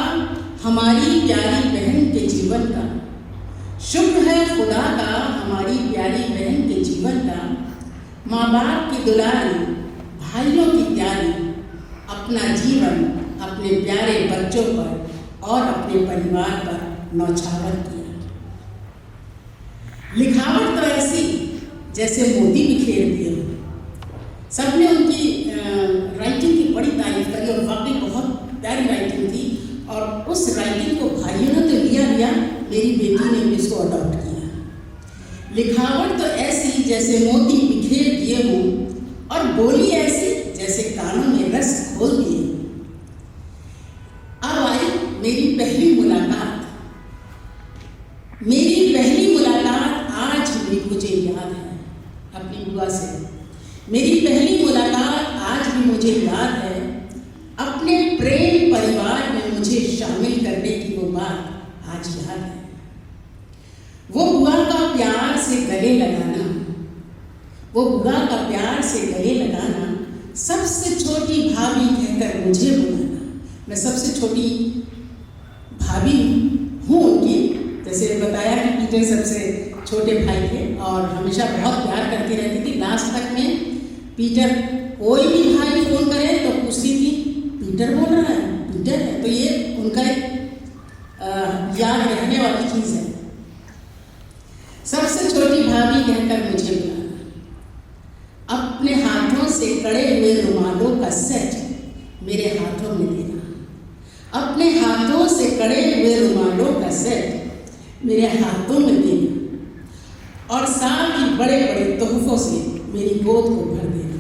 हमारी प्यारी बहन के जीवन का। शुक्र है खुदा का हमारी प्यारी बहन के जीवन का। माँ बाप की दुलारी, भाइयों की प्यारी, अपना जीवन अपने प्यारे बच्चों पर और अपने परिवार पर नौछावर किया। लिखावट तो ऐसी जैसे मोती बिखेर दिए। सबने उनकी राइटिंग की बड़ी तारीफ करी और वाकई बहुत प्यारी राइटिंग थी। और उस राइटिंग को भाइयों ने तो लिया, मेरी बेटी ने भी इसको अडॉप्ट किया। लिखावट तो ऐसी जैसे मोती बिखेर दिए हों, और बोली ऐसी जैसे कानों में रस खोल दिए। अब आई मेरी पहली मुलाकात। मेरी पहली मुलाकात आज भी मुझे याद है अपनी बुआ से। मेरी पहली मुलाकात आज भी मुझे याद है। अपने प्रेम परिवार में मुझे शामिल करने की वो बात आज याद है। वो बुआ का प्यार से गले लगाना, वो बुआ का प्यार से गले लगाना, सबसे छोटी भाभी कहकर मुझे बुलाना। मैं सबसे छोटी भाभी हूँ उनकी। जैसे बताया कि पीटर सबसे छोटे भाई थे और हमेशा बहुत प्यार करती रहती थी। लास्ट तक में पीटर, कोई भी भाई फोन करे तो पूछती थी पीटर बोल रहा है, पीटर है। तो ये उनका एक याद रहने वाली चीज़ है। सबसे छोटी भाभी कहकर मुझे बुलाना। अपने हाथों से कड़े हुए रुमालों का सेट मेरे हाथों में देना। अपने हाथों से कड़े हुए रुमालों का सेट मेरे हाथों में देना, और साथ ही बड़े बड़े तोहफों से मेरी गोद को भर देना।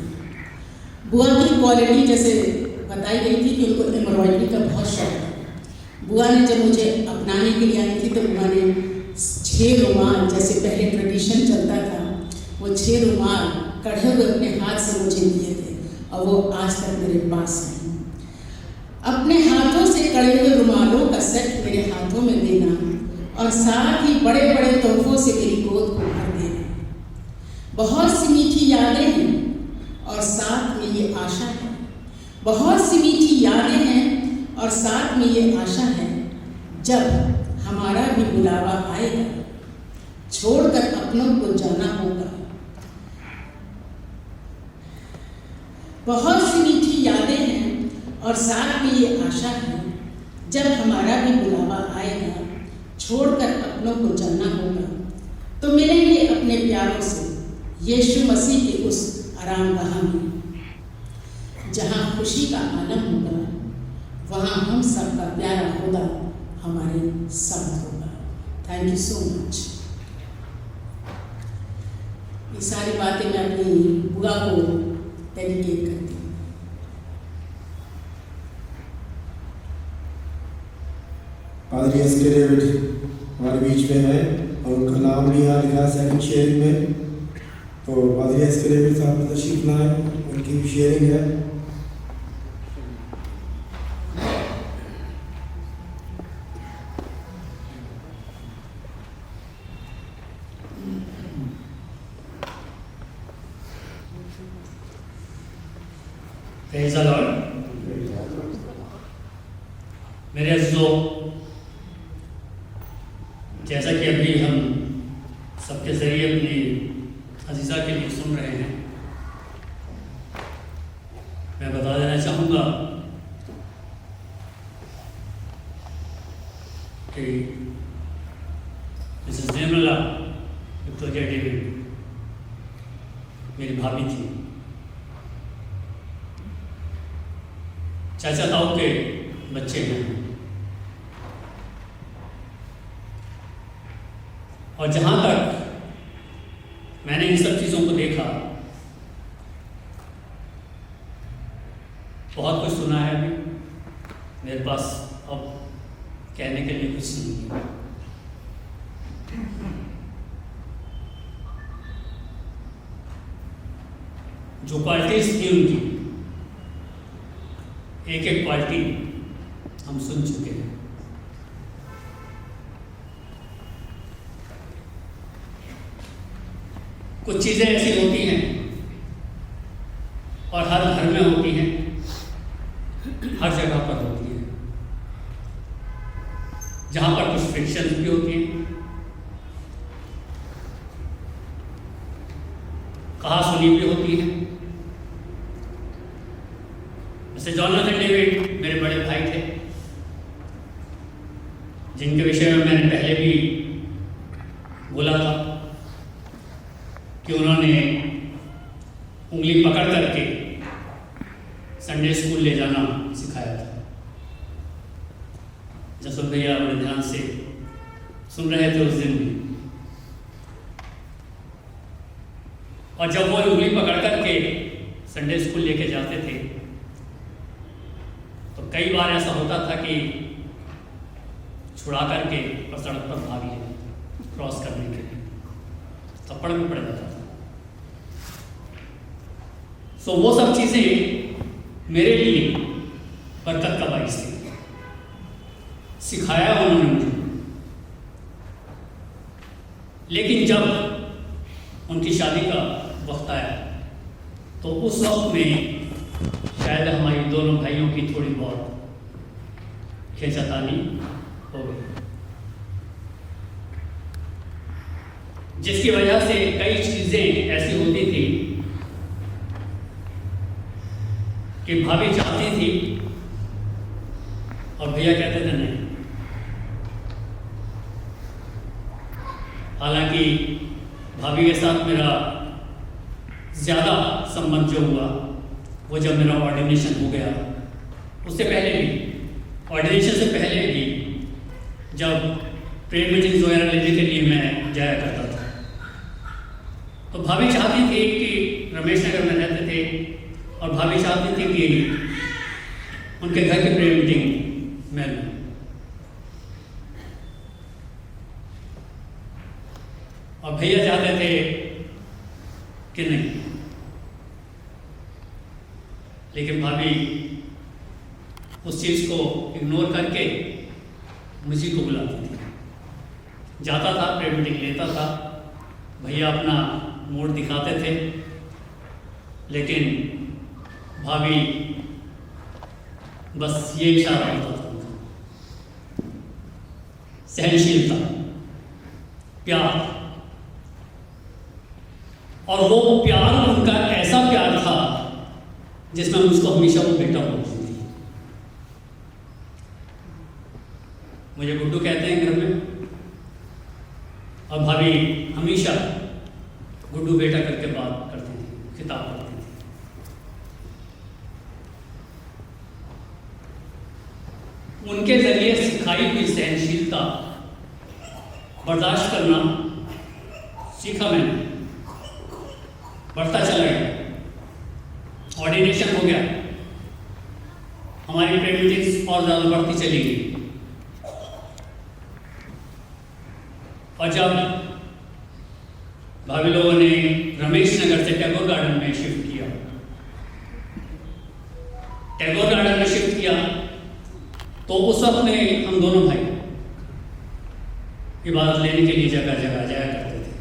बुआ की क्वालिटी जैसे बताई गई थी कि उनको एम्ब्रॉयडरी का बहुत शौक है। बुआ ने जब मुझे अपनाने के लिए आई थी तो बुआ ने 6 6 रुमाल, जैसे पहले ट्रेडिशन चलता था, वो 6 रुमाल कढ़े हुए अपने हाथ से मुझे दिए थे और वो आज तक मेरे पास हैं। अपने हाथों से कढ़े हुए रुमालों का सेट मेरे हाथों में देना और साथ ही बड़े बड़े तोहफों से मेरी गोद को भर देना। बहुत सी मीठी यादें हैं और साथ में ये आशा है, बहुत सी मीठी यादें हैं और साथ में ये आशा है, जब हमारा भी बुलावा आएगा, छोड़कर अपनों को जाना होगा। बहुत सी मीठी यादें हैं और साथ में ये आशा है, जब हमारा भी बुलावा आएगा, छोड़कर अपनों को जाना होगा, तो मिलेंगे अपने प्यारों से यीशु मसीह के उस आरामगाह में, जहाँ खुशी का आलम होगा, वहाँ हम सबका प्यारा होगा, हमारे साथ होगा। Thank you so much. ये सारी बातें मैं अपनी बुआ को डेडिकेट करती हूँ। पादरी एस के डेविड हमारे बीच में है और उनका नाम भी यहाँ लिखा है सेकंड शेयरिंग में, तो पादरी एस के डेविड साहब ने तशरीफ लाए, उनकी भी शेयरिंग है। Praise the Lord। मेरे अज़ीज़ों, जैसा कि अभी हम सबके ज़रिए अपनी अज़ीज़ा के लिए सुन रहे हैं, मैं बता देना चाहूँगा कि मिसेस निर्मला विक्टोरिया डेविड मेरी भाभी थी। चाचा ताऊ के बच्चे हैं और जहाँ तक मैंने इन सब चीज़ों को देखा, बहुत कुछ सुना है अभी, मेरे पास अब कहने के लिए कुछ नहीं है। जो क्वालिटीज थी उनकी, एक एक क्वालिटी हम सुन चुके हैं। कुछ चीज़ें ऐसी होती हैं और हर घर में होती हैं, हर जगह पर होती हैं, जहाँ पर कुछ फ्रिक्शंस भी होती हैं, कहा सुनी भी होती है। जैसे जॉनथन डेविड मेरे बड़े भाई थे, जिनके विषय में मैंने पहले भी बोला था कि उन्होंने उंगली पकड़ करके संडे स्कूल ले जाना सिखाया था। जसों भैया बड़े ध्यान से सुन रहे थे उस दिन भी, और जब वो उंगली पकड़ करके संडे स्कूल लेके जाते थे तो कई बार ऐसा होता था कि छुड़ा करके और सड़क पर भाग ले क्रॉस करने के लिए, थप्पड़ में पड़ जाता था। सो वो सब चीज़ें मेरे लिए बरकत का बाइस थी, सिखाया उन्होंने मुझे। लेकिन जब उनकी शादी का वक्त आया तो उस वक्त में शायद हमारी दोनों भाइयों की थोड़ी बहुत खींचातानी हो गई, जिसकी वजह से कई चीज़ें ऐसी होती थी कि भाभी चाहती थी और भैया कहते थे नहीं। हालांकि भाभी के साथ मेरा ज़्यादा संबंध जो हुआ वो जब मेरा ऑर्डिनेशन हो गया, उससे पहले भी, ऑर्डिनेशन से पहले भी जब प्रेयर मीटिंग्स वगैरह लेने के लिए मैं जाया करता था, तो भाभी चाहती थी कि रमेश नगर में रहते थे और भाभी चाहती थी कि उनके घर की प्रेयर मीटिंग में लूँ। भैया चाहते थे कि नहीं, लेकिन भाभी उस चीज़ को इग्नोर करके मुझे को बुलाती थी। जाता था, प्रेयर मीटिंग लेता था, भैया अपना मूड दिखाते थे, लेकिन भाभी बस ये इशारा होता था उनका, सहनशीलता, प्यार। और वो प्यार उनका ऐसा प्यार था जिसमें मुझको हमेशा वो बेटा बोलती थी। मुझे गुड्डू कहते हैं घर में, और भाभी हमेशा गुड्डू बेटा करके बात करती थी, किताब पढ़ती थी। उनके जरिए सिखाई हुई सहनशीलता, बर्दाश्त करना सीखा मैंने, बढ़ता चला गया। ऑर्डिनेशन हो गया, हमारी प्रेयर मीटिंग्स और ज़्यादा बढ़ती चली गई। और जब भाभी लोगों ने रमेश नगर से टैगोर गार्डन में शिफ्ट किया, टैगोर गार्डन में शिफ्ट किया, तो उस वक्त में हम दोनों भाई इबादत लेने के लिए जगह जगह जाया करते थे।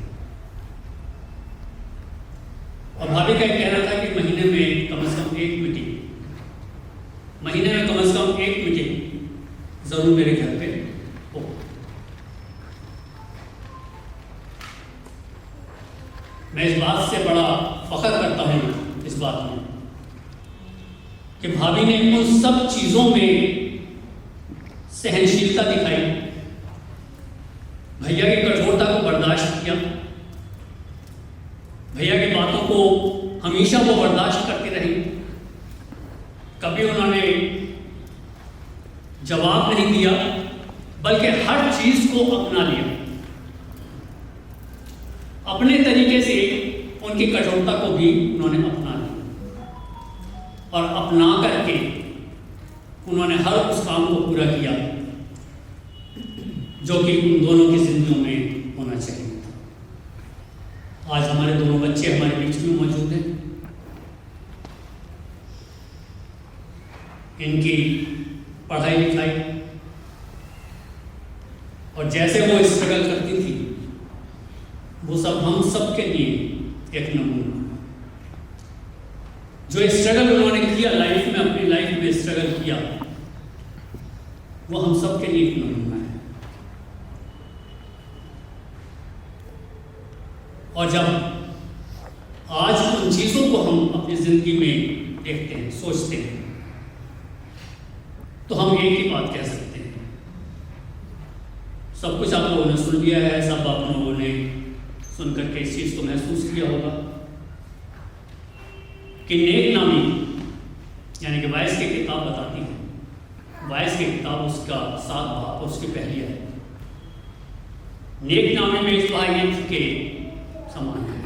और भाभी का कहना था कि महीने में कम से कम एक मीटिंग जरूर मेरे घर पे हो। मैं इस बात से बड़ा फख्र करता हूँ, इस बात में कि भाभी ने उन सब चीज़ों में सहनशीलता दिखाई, भैया की कठोरता को बर्दाश्त किया, भैया की बातों को हमेशा वो बर्दाश्त करती रही। कभी उन्होंने जवाब नहीं दिया, बल्कि हर चीज को अपना लिया। अपने तरीके से उनकी कठोरता को भी उन्होंने अपना लिया, और अपना करके उन्होंने हर उस काम को पूरा किया जो कि उन दोनों की जिंदगियों में होना चाहिए था। आज हमारे दोनों बच्चे हमारे बीच में मौजूद हैं। इनकी पढ़ाई लिखाई और जैसे वो स्ट्रगल करती थी, वो सब हम सब के लिए एक नमूना। जो स्ट्रगल उन्होंने किया लाइफ में, अपनी लाइफ में स्ट्रगल किया, वो हम सब के लिए एक नमूना है। और जब आज उन चीज़ों को हम अपनी ज़िंदगी में देखते हैं, सोचते हैं, तो हम एक ही बात कह सकते हैं। सब कुछ आप लोगों ने सुन लिया है, सब आप लोगों ने सुनकर के इस चीज़ को महसूस किया होगा कि नेक नामी यानी कि वाइस की किताब बताती है, वाइस की किताब उसका 7 बाब उसकी पहली है। नेक नामी में इस इत्र के समान है,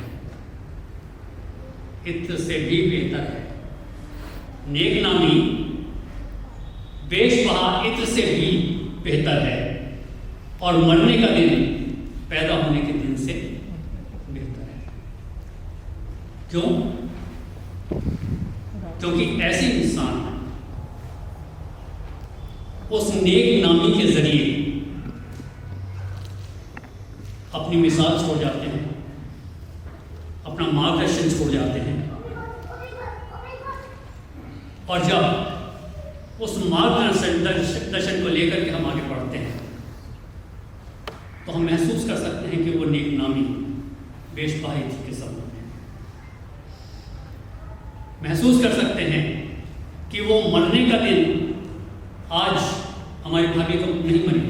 इत्र से भी बेहतर है। नेक नामी बेशबहा इत्र से भी बेहतर है, और मरने का दिन पैदा होने के दिन से बेहतर है। क्यों? क्योंकि ऐसे इंसान उस नेक नामी के जरिए अपनी मिसाल छोड़ जाते हैं, अपना मार्गदर्शन छोड़ जाते हैं, और जब उस मार्गदर्शन को लेकर के हम आगे बढ़ते हैं, तो हम महसूस कर सकते हैं कि वो नेक नामी बेशबहा इत्र के समान है। महसूस कर सकते हैं कि वो मरने का दिन आज हमारी भाभी को नहीं मरी।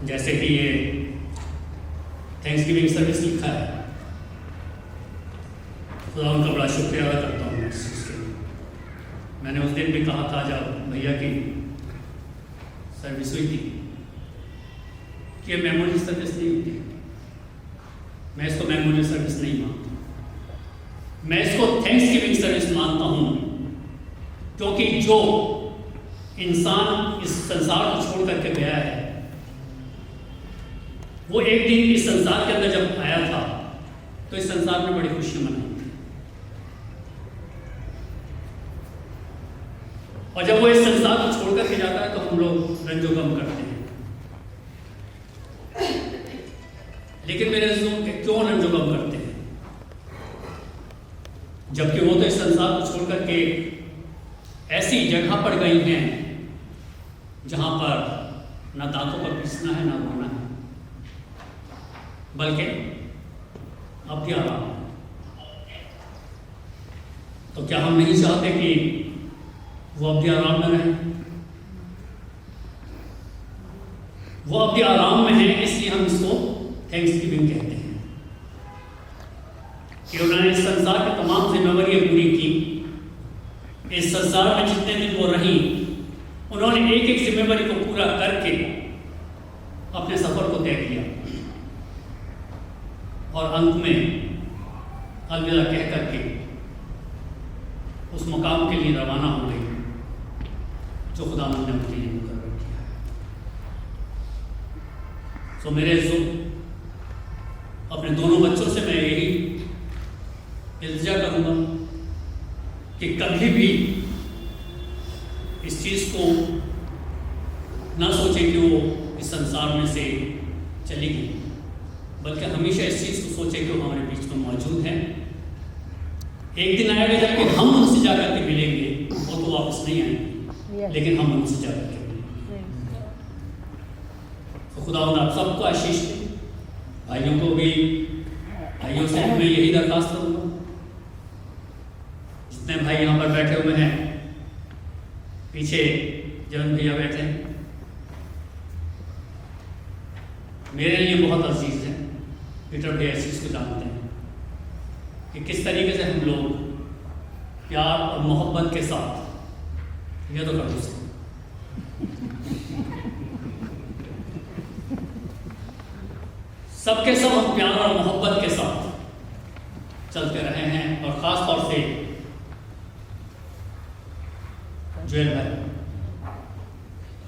जैसे कि ये थैंक्सगिविंग सर्विस लिखा है, खुदा उनका बड़ा शुक्रिया अदा करता हूँ इस चीज़ के लिए। मैंने उस दिन भी कहा था जब भैया की सर्विस हुई थी कि मेमोरियल सर्विस नहीं होती। मैं इसको मेमोरियल सर्विस नहीं मानता, मैं इसको थैंक्सगिविंग सर्विस मानता हूँ, क्योंकि जो इंसान इस संसार को छोड़ करके गया है, वो एक दिन इस संसार के अंदर जब आया था तो इस संसार में बड़ी खुशी मनाई थी, और जब वो इस संसार को छोड़ करके जाता है तो हम लोग रंजो गम करते हैं। लेकिन मेरे दोस्तों, क्यों रंजो गम करते हैं? जबकि वो तो इस संसार को छोड़ करके ऐसी जगह पर गई हैं जहां पर ना दांतों पर पीसना है ना रोना है, बल्कि अब भी आराम है। तो क्या हम नहीं चाहते कि वो अब भी आराम में रहें? वो अब भी आराम में है, इसलिए हम इसको थैंक्स गिविंग कहते हैं कि उन्होंने इस संसार की तमाम जिम्मेवारियां पूरी की। इस संसार में जितने दिन वो रही, उन्होंने एक एक जिम्मेवारी को पूरा करके अपने सफर को तय किया और अंत में अलविदा कह करके उस मुकाम के लिए रवाना हो गई जो खुदावंद ने उनके लिए मुकर्रर किया है। तो मेरे अपने दोनों बच्चों से मैं यही इल्तिजा करूंगा कि कभी भी इस चीज़ को ना सोचें कि वो इस संसार में से चली गई, बल्कि हमेशा इस चीज़ को सोचें कि वो हमारे बीच में मौजूद है। एक दिन आएगा जबकि हम उनसे जाकर के मिलेंगे, वो तो वापस नहीं आएंगे, लेकिन हम उनसे जाकर के मिलेंगे। तो खुदावंद आप सबको आशीष दे। भाइयों को भी, भाइयों से मैं यही दरखास्त करूँगा, जितने भाई यहाँ पर बैठे हुए हैं, पीछे जवन भैया बैठे हैं, मेरे लिए बहुत अजीज हैं। पीटर भैया इस चीज़ को जानते हैं कि किस तरीके से हम लोग प्यार और मोहब्बत के साथ, ये तो कर सकते, सबके सब हम प्यार और मोहब्बत के साथ चलते रहे हैं। और ख़ास तौर से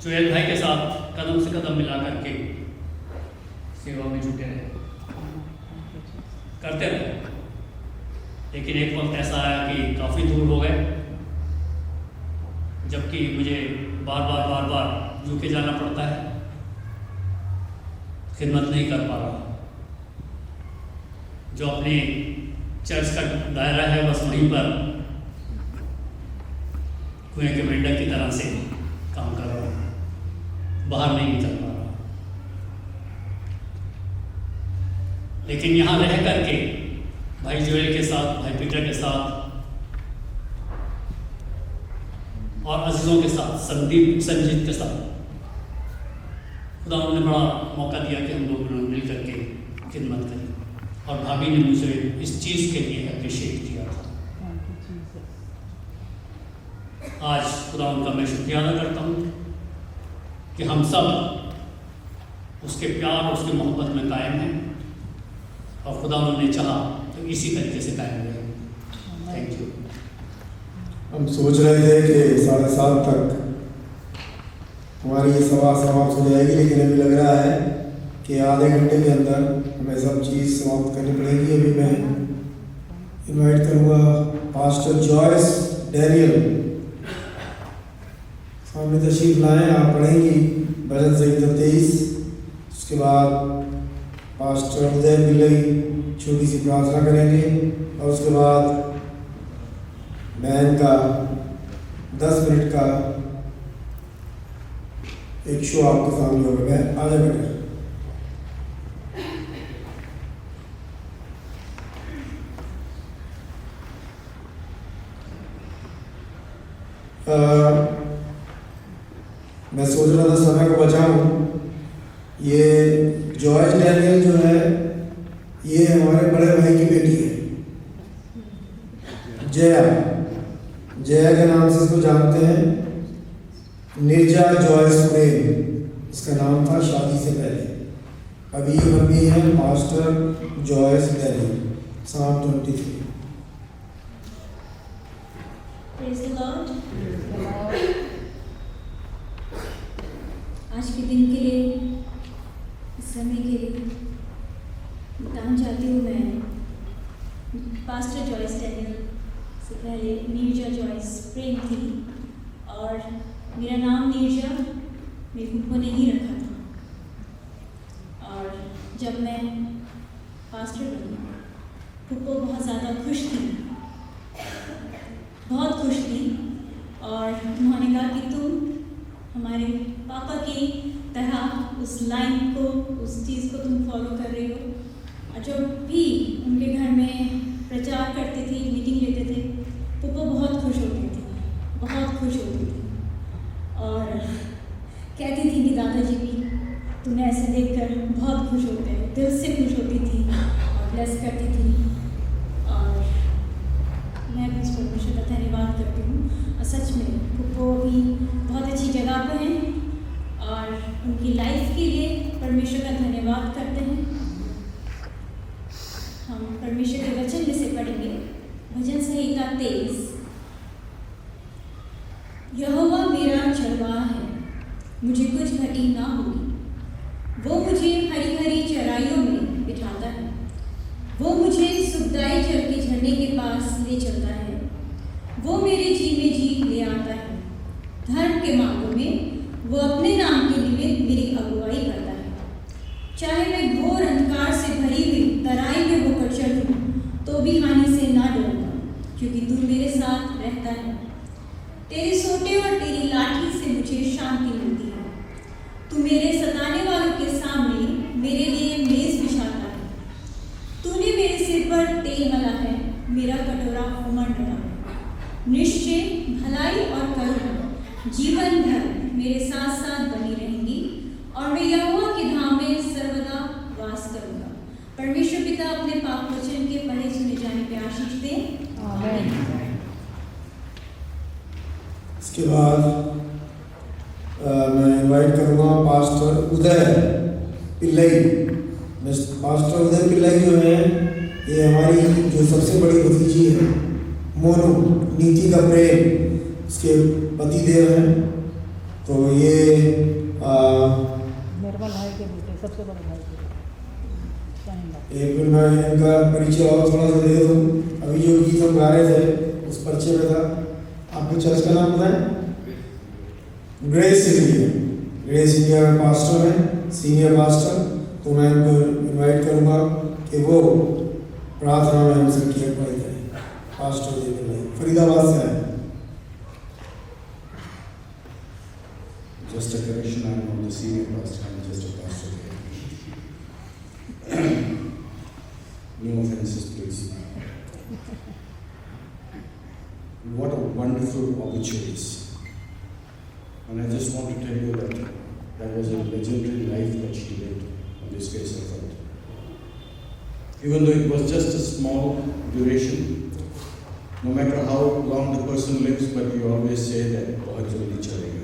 जुएल भाई के साथ कदम से कदम मिला करके सेवा में जुटे रहे, करते रहे। लेकिन एक वक्त ऐसा आया कि काफ़ी दूर हो गए, जबकि मुझे बार बार यूके जाना पड़ता है, खिदमत नहीं कर पा रहा। जो अपने चर्च का दायरा है बस वहीं पर कुएं के मेंढक की तरह से काम कर रहा है, बाहर नहीं निकल पा रहा। लेकिन यहाँ रह करके भाई जोएल के साथ, भाई पीटर के साथ और अजीज़ों के साथ, संजीत के साथ खुदा ने बड़ा मौका दिया कि हम लोग मिल करके खिदमत करें। और भाभी ने मुझे इस चीज़ के लिए अप्रिशिएट किया था। आज खुदा उनका मैं शुक्रिया अदा करता हूँ कि हम सब उसके प्यार और उसकी मोहब्बत में कायम हैं, और खुदा उन्होंने चाहा तो इसी तरीके से कायम रहे। Thank you. हम सोच रहे थे कि 7:30 तक हमारी ये सभा समाप्त हो जाएगी, लेकिन अभी लग रहा है कि आधे घंटे के अंदर हमें सब चीज़ समाप्त करनी पड़ेगी। अभी मैं इनवाइट करूँगा पास्टर जॉयस डैनियल, सामने तशरीफ लाएँ। आप पढ़ेंगी भजन संहिता 23, उसके बाद पास्टर उदय मिलई छोटी सी प्रार्थना करेंगे, और उसके बाद बहन का 10 मिनट का एक शो आपके सामने होगा। आगे बेटा। मैं सोच रहा था समय को बचाऊं। ये जॉर्ज डैनियल जो है, ये हमारे बड़े भाई की बेटी है, जया के नाम से इसको जानते हैं। निर्जा जॉयस प्रेम इसका नाम था शादी से पहले। अभी ये मम्मी है master Joyce Daniel, Psalm 23। Praise the Lord. आज के दिन के लिए, इस समय के लिए बताना चाहती हूँ। मैं पास्टर जॉयस डैनियल से पहले नीरजा जॉयस प्रेम थी, और मेरा नाम नीरजा मेरी फूफो ने ही रखा था। और जब मैं पास्टर बनी, फूफो बहुत ज़्यादा खुश थी, बहुत खुश थी, और उन्होंने कहा कि तुम हमारे पापा की तरह उस लाइन को, उस चीज़ को तुम फॉलो कर रहे हो। और जब भी उनके घर में प्रचार करते थे, मीटिंग लेते थे, फूफो बहुत खुश होती थी, बहुत खुश होती थी, और कहती थी कि दादाजी भी तुम्हें ऐसे देखकर बहुत खुश होते हैं, दिल से खुश होती थी और ब्लेस करती थी। और मैं भी उस परमेश्वर का धन्यवाद करती हूँ। और सच में फूफो भी बहुत अच्छी जगह पर हैं, और उनकी लाइफ के लिए परमेश्वर का धन्यवाद करते हैं। हम परमेश्वर के वचन में से पढ़ेंगे, भजन संहिता 23। यहोवा मेरा चरवाहा है, मुझे कुछ घटी ना होगी। वो मुझे हरी हरी चराइयों में बिठाता है, वो मुझे सुखदाई जल के झरने के पास ले चलता है। वो मेरे जी में जी ले आता है, धर्म के मार्गों में वो अपने नाम के निमित्त मेरी अगुवाई करता है। चाहे मैं घोर अंधकार से भरी हुई तराई में होकर चलूं, तो भी हानि से ना डरूंगा, क्योंकि तू मेरे साथ रहता है। तेरे सोटे और तेरी लाठी से मुझे शांति मिलती है। तू मेरे सताने वालों के सामने मेरे लिए मेज बिछाता है। तूने मेरे सिर पर तेल मला है, मेरा कटोरा उमड़ रहा है। निश्चय भलाई और करुणा जीवन भर मेरे साथ साथ बनी रहेंगी, और मैं यहोवा के धाम में सर्वदा वास करूंगा। परमेश्वर पिता अपने पाक वचन के पढ़े सुने जाने पे आशीष दें। आमीन। इसके बाद मैं इनवाइट करूँगा पास्टर उदय पिल्लई। पास्टर उदय पिल्लई जो है, ये हमारी जो सबसे बड़ी भतीजी है, मोनू नीति का प्रेम, इसके पति देव हैं। तो ये मेरे भाई के बेटे, सबसे बड़े भाई के बेटे। एक मिनट मैं इनका परिचय और थोड़ा सा दे दूँ। अभी जो गीत हम गा रहे थे उस परिचय में था। आपके चर्च का नाम बताएं? Grace India. ग्रेस इंडिया में पास्टर हैं, सीनियर पास्टर। तो मैं उनको इनवाइट करूँगा कि वो प्रार्थना में हमसे की अगुवाई करें। पास्टर देव फरीदाबाद से आए। Just a correction, I am not the senior pastor, I am just a pastor here. No offenses, please. What a wonderful opportunity. And I just want to tell you that that was a legendary life that she lived on this face of earth. Even though it was just a small duration, no matter how long the person lives, but we always say that बहुत जल्दी चले गए.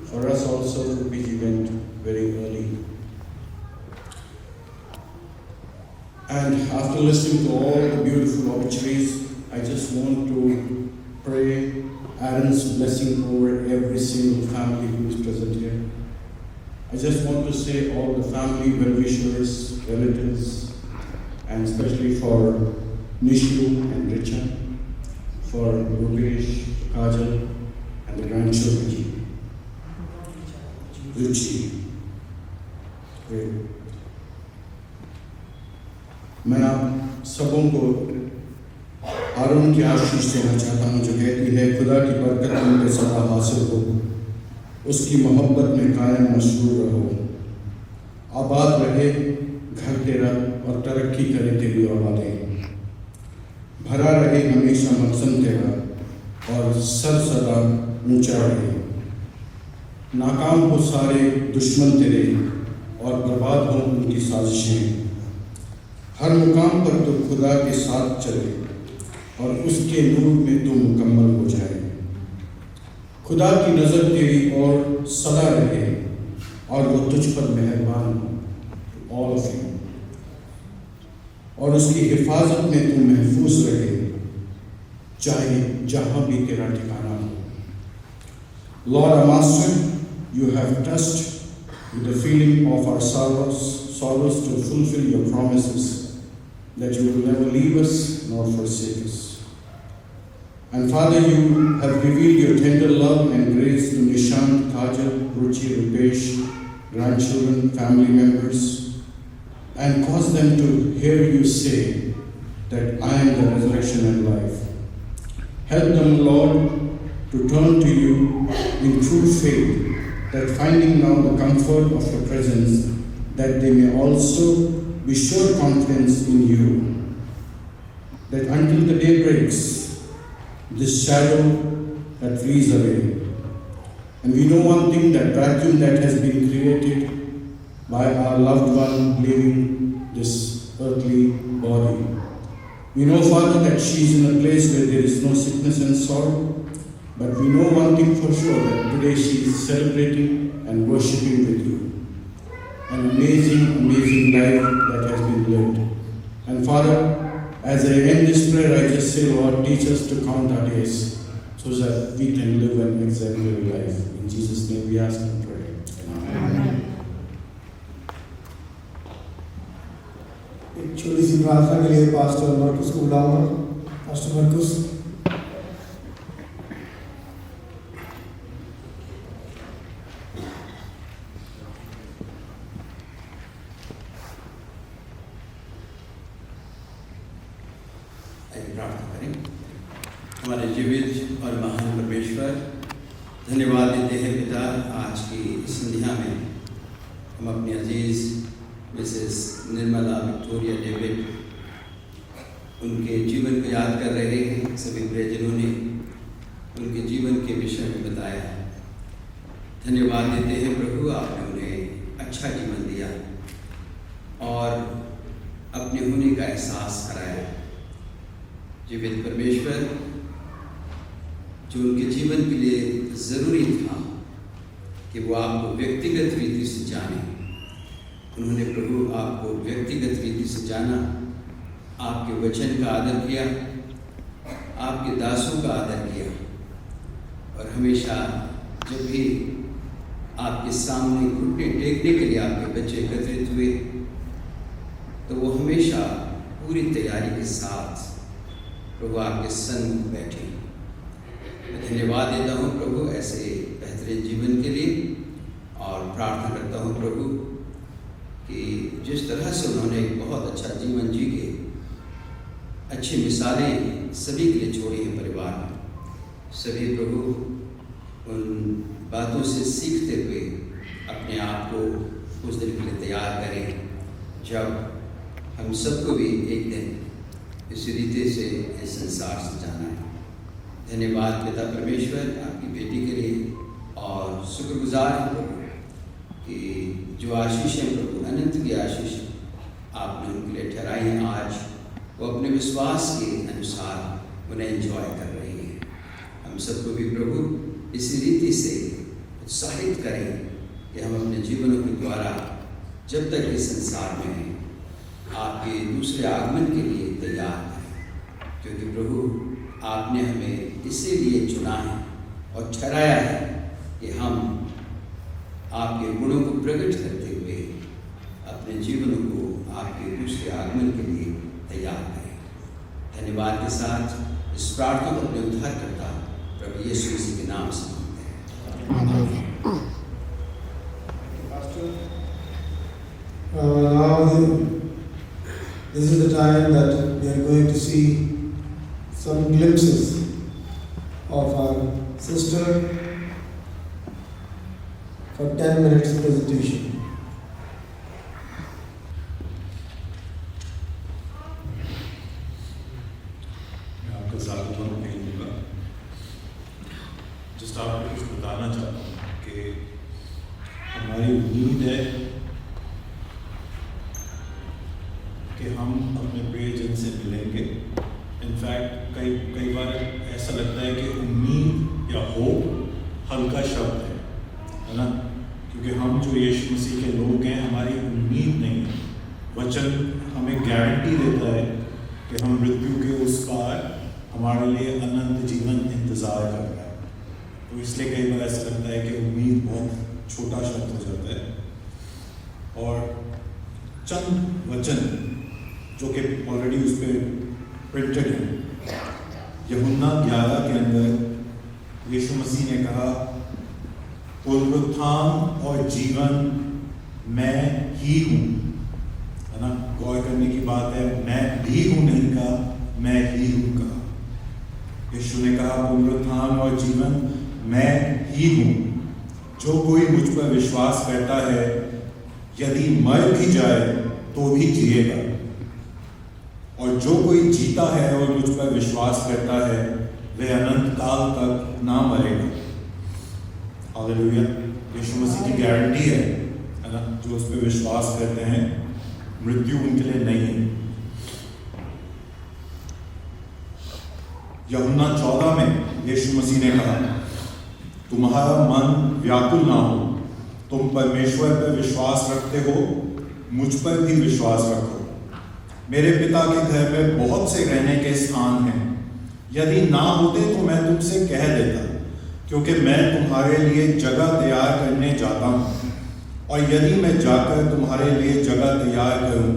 For us also, we went very early. And after listening to all the beautiful obituaries, I just want to pray Aaron's blessing over every single family who is present here. I just want to say all the family well-wishers, relatives, and especially for Nishu and Richa, for Rupesh, Kajal, and the grandchildren. रुचि। मैं आप सबों को हारून की आशीष देना चाहता हूँ, जो कहती है खुदा की बरकत तुम पे सदा हासिल हो, उसकी मोहब्बत में कायम मशहूर रहो, आबाद रहे घर तेरा और तरक्की करे तेरी औलादें, भरा रहे हमेशा मकसद तेरा और सर सदा ऊंचा रहे, नाकाम हो सारे दुश्मन तेरे और बर्बाद हो उनकी साजिशें, हर मुकाम पर तो खुदा के साथ चले और उसके नूर में तो मुकम्मल हो जाए, खुदा की नज़र तेरी और सदा रहे और वो तुझ पर मेहरबान हो, ऑल ऑफ यू, और उसकी हिफाजत में तू महफूज रहे चाहे जहाँ भी तेरा ठिकाना हो। Lord our Master, you have touched with the feeling of our sorrows to fulfill your promises, that you will never leave us nor forsake us. And Father, you have revealed your tender love and grace to Nishant, Kajal, Ruchi, Rupesh, grandchildren, family members, and caused them to hear you say that I am the resurrection and life. Help them, Lord, to turn to you in true faith, that finding now the comfort of your presence, that they may also be sure confidence in you, that until the day breaks, this shadow that flees away. And we know one thing, that vacuum that has been created by our loved one leaving this earthly body. We know, Father, that she is in a place where there is no sickness and sorrow, but we know one thing for sure, that today she is celebrating and worshiping with you. An amazing, amazing life that has been lived. And Father, as I end this prayer, I just say, Lord, teach us to count our days so that we can live an exemplary life. In Jesus' name we ask and pray. Amen. एक छोटी सी प्रार्थना के लिए pastor Marcus को बुलाऊंगा। Pastor Marcus. प्रार्थना करें। हमारे जीवित और महान परमेश्वर, धन्यवाद देते हैं पिता, आज की संध्या में हम अपने अजीज मिसेस निर्मला विक्टोरिया डेविड, उनके जीवन को याद कर रहे हैं। सभी प्रियजनों ने उनके जीवन के विषय में बताया। धन्यवाद देते हैं प्रभु, आपने उन्हें अच्छा जीवन दिया और अपने होने का एहसास कराया। जीवित परमेश्वर, जो उनके जीवन के लिए ज़रूरी था कि वो आपको व्यक्तिगत रीति से जाने, उन्होंने प्रभु आपको व्यक्तिगत रीति से जाना, आपके वचन का आदर किया, आपके दासों का आदर किया और हमेशा जब भी आपके सामने घुटने टेकने के लिए आपके बच्चे एकत्रित हुए तो वो हमेशा पूरी तैयारी के साथ प्रभु आपके संग बैठे। मैं धन्यवाद देता हूँ प्रभु ऐसे बेहतरीन जीवन के लिए और प्रार्थना करता हूँ प्रभु कि जिस तरह से उन्होंने एक बहुत अच्छा जीवन जी के अच्छी मिसालें सभी के लिए छोड़ी हैं परिवार में, सभी प्रभु उन बातों से सीखते हुए अपने आप को उस दिन के लिए तैयार करें जब हम सबको भी एक दिन इस रीति से इस संसार से जाना है। धन्यवाद पिता परमेश्वर आपकी बेटी के लिए और शुक्रगुजार हैं प्रभु कि जो आशीष है प्रभु, अनंत की आशीष आपने उनके लिए ठहराई हैं। आज वो अपने विश्वास के अनुसार उन्हें एंजॉय कर रही है। हम सबको भी प्रभु इसी रीति से उत्साहित करें कि हम अपने जीवनों के द्वारा जब तक इस संसार में हैं आपके दूसरे आगमन के लिए तैयार करें, क्योंकि प्रभु आपने हमें इसीलिए चुना है और ठहराया है कि हम आपके गुणों को प्रकट करते हुए अपने जीवनों को आपके दूसरे आगमन के लिए तैयार करें। धन्यवाद के साथ इस प्रार्थना को अपने उद्धार करता प्रभु यीशु मसीह के नाम से मांगते हैं। This is the time that we are going to see some glimpses of our sister for 10 minutes presentation. मैं आपका स्वागत नहीं दूंगा, जस्ट आपको कुछ बताना चाहता हूँ कि हमारी उम्मीद है कि हम अपने प्रियजन से मिलेंगे। इनफैक्ट कई बार ऐसा लगता है कि उम्मीद या होप हल्का शब्द है ना, क्योंकि हम जो यीशु मसीह के लोग हैं हमारी उम्मीद नहीं है। वचन हमें गारंटी देता है कि हम मृत्यु के उस पार हमारे लिए अनंत जीवन इंतज़ार कर रहा है। तो इसलिए कई बार ऐसा लगता है कि उम्मीद बहुत छोटा शब्द हो जाता है। और चंद वचन जो कि ऑलरेडी उस पर प्रिंटेड है। यूहन्ना 11 के अंदर यीशु मसीह ने कहा, पुनरुत्थान और जीवन मैं ही हूँ, है ना। गौर करने की बात है, मैं भी हूँ नहीं कहा, मैं ही हूँ कहा। यीशु ने कहा पुनरुत्थान और जीवन मैं ही हूँ। जो कोई मुझ पर विश्वास करता है यदि मर भी जाए तो भी जिएगा, और जो कोई जीता है और मुझ पर विश्वास करता है वह अनंत काल तक ना मरेगा। हालेलुया। यीशु मसीह की गारंटी है ना। जो उस पर विश्वास करते हैं मृत्यु उनके लिए नहीं है। यूहन्ना 14 में यीशु मसीह ने कहा, तुम्हारा मन व्याकुल ना हो, तुम परमेश्वर पर विश्वास रखते हो, मुझ पर भी विश्वास रखो। मेरे पिता के घर में बहुत से रहने के स्थान हैं, यदि ना होते तो मैं तुमसे कह देता, क्योंकि मैं तुम्हारे लिए जगह तैयार करने जाता हूँ। और यदि मैं जाकर तुम्हारे लिए जगह तैयार करूँ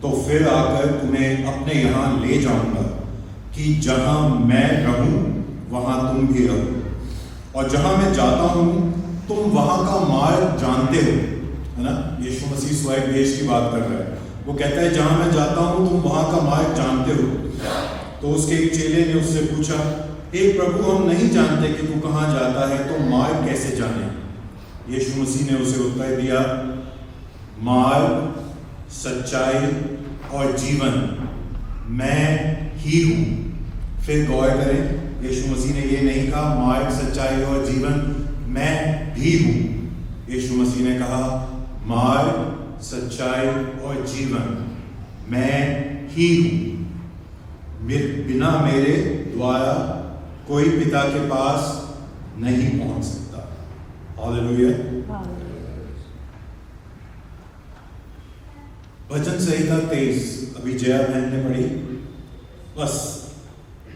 तो फिर आकर तुम्हें अपने यहाँ ले जाऊँगा, कि जहाँ मैं रहूँ वहाँ तुम भी रहो। और जहाँ मैं जाता हूँ तुम वहाँ का मार्ग जानते हो, है ना। यीशु मसीह स्वयं देश की बात कर रहा है। वो कहता है जहाँ मैं जाता हूँ तुम वहाँ का मार्ग जानते हो। तो उसके एक चेले ने उससे पूछा, एक प्रभु हम नहीं जानते कि तू कहाँ जाता है, तो मार्ग कैसे जाने। यीशु मसीह ने उसे उत्तर दिया, मार्ग, सच्चाई और जीवन मैं ही हूँ। फिर गौर करें, यीशु मसीह ने ये नहीं कहा मार्ग, सच्चाई और जीवन मैं भी हूँ। यीशु मसीह ने कहा मार्ग, सच्चाई और जीवन मैं ही हूँ। बिना मेरे द्वारा कोई पिता के पास नहीं पहुंच सकता। हालेलुया। भजन संहिता 23 अभी जया बहन ने पढ़ी। बस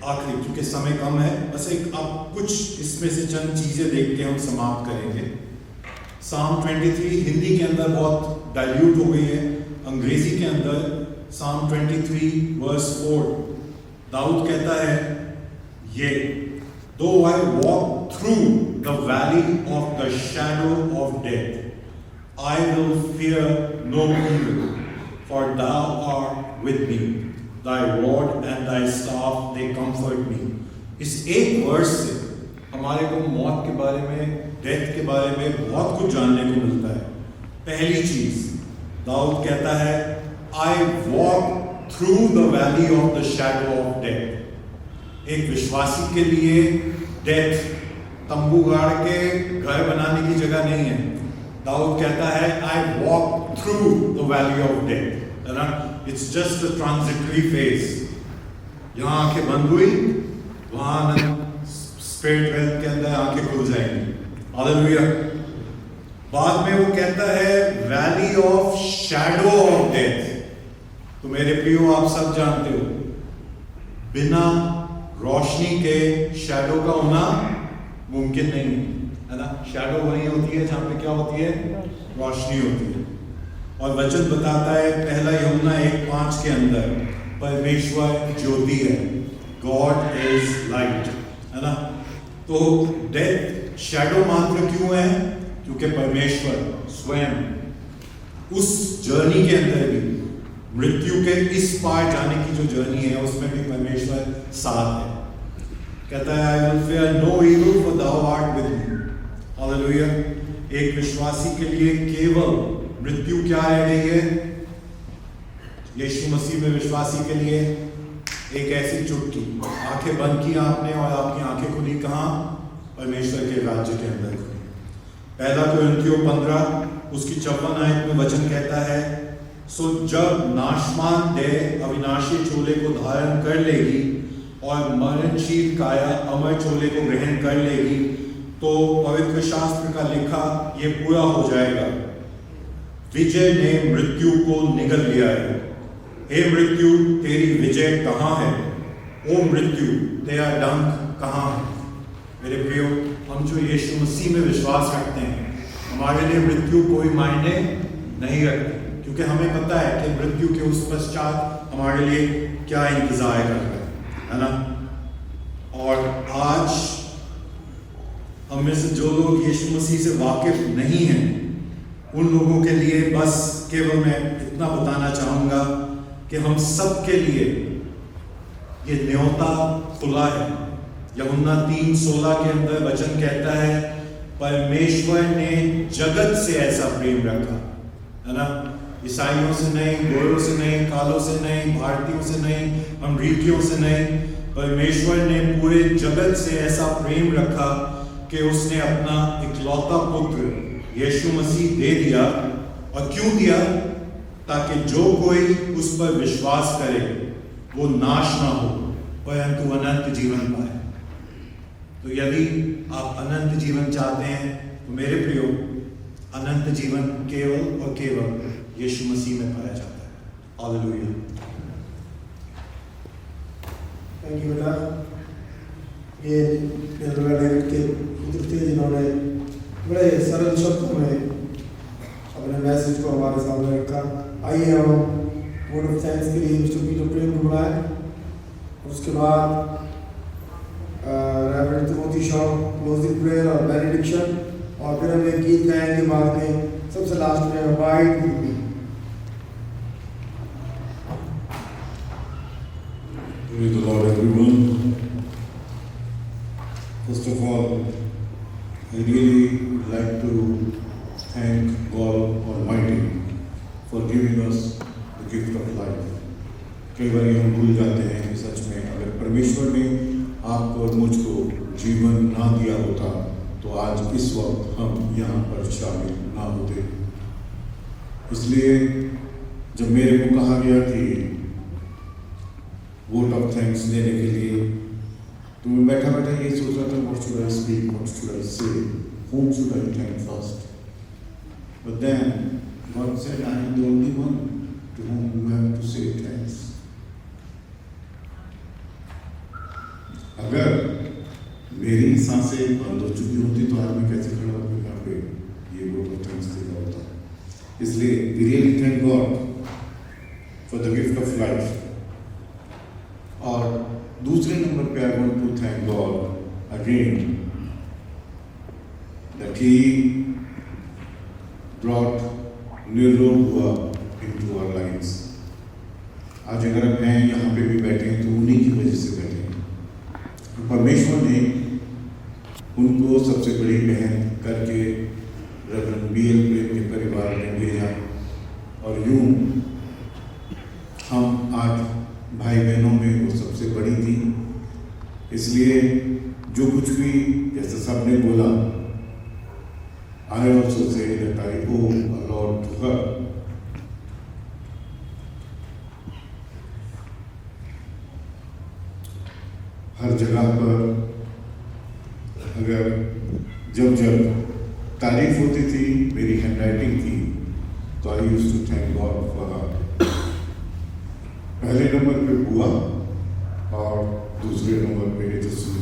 आखिरी, क्योंकि समय कम है, बस एक आप कुछ इसमें से चंद चीजें देख के हम समाप्त करेंगे। साम 23 हिंदी के अंदर बहुत डाइल्यूट हो गई है, अंग्रेजी के अंदर साम 23 वर्स 4 दाऊद कहता है ये, though I walk through the valley of the shadow of death I will fear no evil, for thou art with me, thy rod and thy staff they comfort me। इस एक वर्स से हमारे को मौत के बारे में, डेथ के बारे में बहुत कुछ जानने को मिलता है। पहली चीज दाऊद कहता है आई walk through the valley of the shadow of death. एक विश्वासी के लिए डेथ तंबू गाड़ के घर बनाने की जगह नहीं है। दाऊद कहता है आई walk through the valley of death, है ना। It's just a transitory phase. यहाँ आंखें बंद हुई, वहां स्पिरिट वेल्थ के अंदर आंखें खुल जाएंगी। हालेलुया। बाद में वो कहता है valley of shadow of death. तो मेरे प्रियो आप सब जानते हो, बिना रोशनी के शैडो का होना मुमकिन नहीं है ना। शैडो वही होती है जहां पे क्या होती है, रोशनी होती है। और वचन बताता है पहला यूहन्ना 1:5 के अंदर परमेश्वर ज्योति है, गॉड इज लाइट, है ना। तो डेथ शैडो मात्र क्यों है, क्योंकि परमेश्वर स्वयं उस जर्नी के अंदर भी, मृत्यु के इस पार जाने की जो जर्नी है उसमें भी परमेश्वर साथ है। कहता है I will fear no evil for thou art with me। Hallelujah. एक विश्वासी के लिए केवल मृत्यु क्या रह गई है, यीशु मसीह में विश्वासी के लिए एक ऐसी चुटकी, आंखें बंद की आपने और आपकी आंखें खुली कहाँ, परमेश्वर के राज्य के अंदर खुली। पहला कोरिन्थियों 15 उसकी 54 आयत में वचन कहता है, सो जब नाशमान देह अविनाशी चोले को धारण कर लेगी और मरणशील काया अमर चोले को ग्रहण कर लेगी, तो पवित्र शास्त्र का लिखा ये पूरा हो जाएगा, विजय ने मृत्यु को निगल लिया है। हे मृत्यु तेरी विजय कहाँ है, ओ मृत्यु तेरा डंक कहाँ है। मेरे प्रियो, हम जो यीशु मसीह में विश्वास रखते हैं हमारे लिए मृत्यु कोई मायने नहीं रखती, क्योंकि हमें पता है कि मृत्यु के उस पश्चात हमारे लिए क्या इंतजार कर रहा है ना। और आज हम में से जो लोग यीशु मसीह से वाकिफ नहीं हैं, उन लोगों के लिए बस केवल मैं इतना बताना चाहूँगा कि हम सब के लिए ये न्योता खुला है। यूहन्ना 3:16 के अंदर वचन कहता है, परमेश्वर ने जगत से ऐसा प्रेम रखा, है ना। ईसाइयों से नहीं, गोरों से नहीं, कालों से नहीं, भारतीयों से नहीं, अमरीकियों से नहीं, परमेश्वर ने पूरे जगत से ऐसा प्रेम रखा कि उसने अपना इकलौता पुत्र यीशु मसीह दे दिया। और क्यों दिया? ताकि जो कोई उस पर विश्वास करे वो नाश ना हो परंतु अनंत जीवन पाए। तो यदि आप अनंत जीवन चाहते हैं तो मेरे प्रियो, अनंत जीवन केवल और केवल यीशु मसीह में पाया जाता है। हालेलुया। थैंक यू बेटा। ये डेविड के पुत्र थे जिन्होंने बड़े सरल शब्दों में अपने मैसेज को हमारे सामने रखा। आइए हम वर्ड ऑफ थैंक्स के लिए मिस्टर पीटर प्रेम को बुलाएं और उसके बाद reverend Timothy Shaw closing prayer और बेनेडिक्शन, और फिर हम एक गीत गाएंगे बाद में, सबसे लास्ट में abide with me. Praise the Lord, everyone. First of all, I really like to thank God Almighty for giving us the gift of life. कई बार हम भूल जाते हैं कि सच में अगर परमेश्वर ने आपको और मुझको जीवन ना दिया होता तो आज इस वक्त हम यहाँ पर शामिल ना होते। इसलिए जब मेरे को कहा गया कि वोट ऑफ थैंक्स देने के लिए, तो मैं बैठा बैठा ये सोच रहा था, what should I speak, what should I से, whom should I thank first? But then God said, I am the only one to whom you have to say thanks. अगर मेरी सांसें बंद हो चुकी होती तो आज मैं कैसे खड़ा होकर यहाँ पे ये वोट ऑफ थैंक्स देगा होता। इसलिए we really thank God for the gift of life. और दूसरे नंबर पे I want to thank God again that He brought Nirrohua into our lives. आज अगर हम यहाँ पे भी बैठे हैं तो उन्हीं की वजह से बैठे हैं। परमेश्वर ने उनको सबसे बड़ी बहन करके रेवरेंड BL प्रेम के परिवार में भेजा, और यूं हम आज भाई बहनों में वो सबसे बड़ी थी। इसलिए जो कुछ भी जैसे सबने बोला, I also say that I owe a lot to her. हर जगह पर अगर जब तारीफ होती थी मेरी हैंडराइटिंग की, तो I used to thank God for her. पहले नंबर पे बुआ और दूसरे नंबर पे जसूर।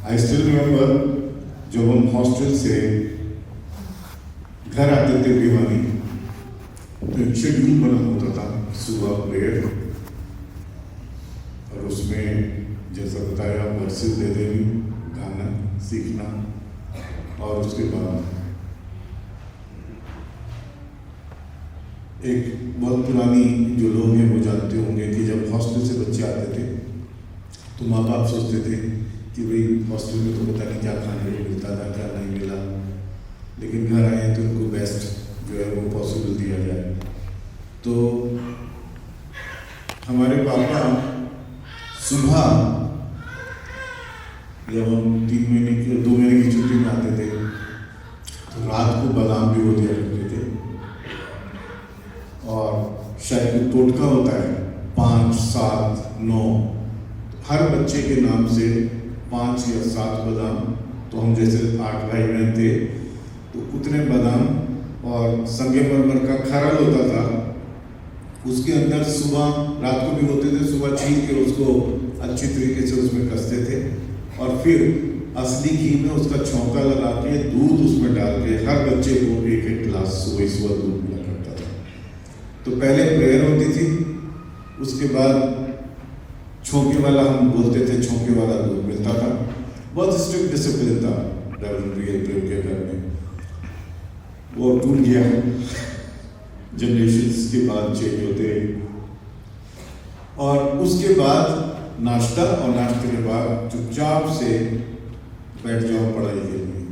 आई स्टिल रिमेम्बर जब हम हॉस्टल से घर आते थे भिवानी, तो एक शेड्यूल बना होता था सुबह प्रेयर, और उसमें जैसा बताया वर्सेस दे देनी, गाना सीखना, और उसके बाद एक बहुत पुरानी जो लोग हैं वो जानते होंगे कि जब हॉस्टल से बच्चे आते थे तो माँ बाप सोचते थे कि भाई हॉस्टल में तो पता नहीं क्या खाने को मिलता था, क्या नहीं मिला, लेकिन घर आए तो उनको बेस्ट जो है वो पॉसिबल दिया जाए। तो हमारे पापा सुबह जब हम 2 महीने की छुट्टी में आते थे तो रात को बादाम भी हो दिया करते थे, और शायद टोटका होता है 5, 7, 9, हर बच्चे के नाम से 5 या 7 बादाम। तो हम जैसे 8 भाई बहन थे तो उतने बादाम, और संगमरमर का खरल होता था, उसके अंदर सुबह रात को भी होते थे, सुबह छील के उसको अच्छी तरीके से उसमें कसते थे, और फिर असली घी में उसका छौंका लगा के दूध उसमें डाल के हर बच्चे को एक एक गिलास सुबह दूध मिला करता था। तो पहले प्रेयर होती थी, उसके बाद छौंके वाला, हम बोलते थे छौंके वाला दूध मिलता था। बहुत स्ट्रिक्ट डिसिप्लिन था रेवरेंड रियल प्रेम के घर में। वो टूट गया जनरेशंस के बाद चेंज होते। और उसके बाद नाश्ता, और नाश्ते के बाद चुपचाप से बैठ जाओ पढ़ाई के लिए।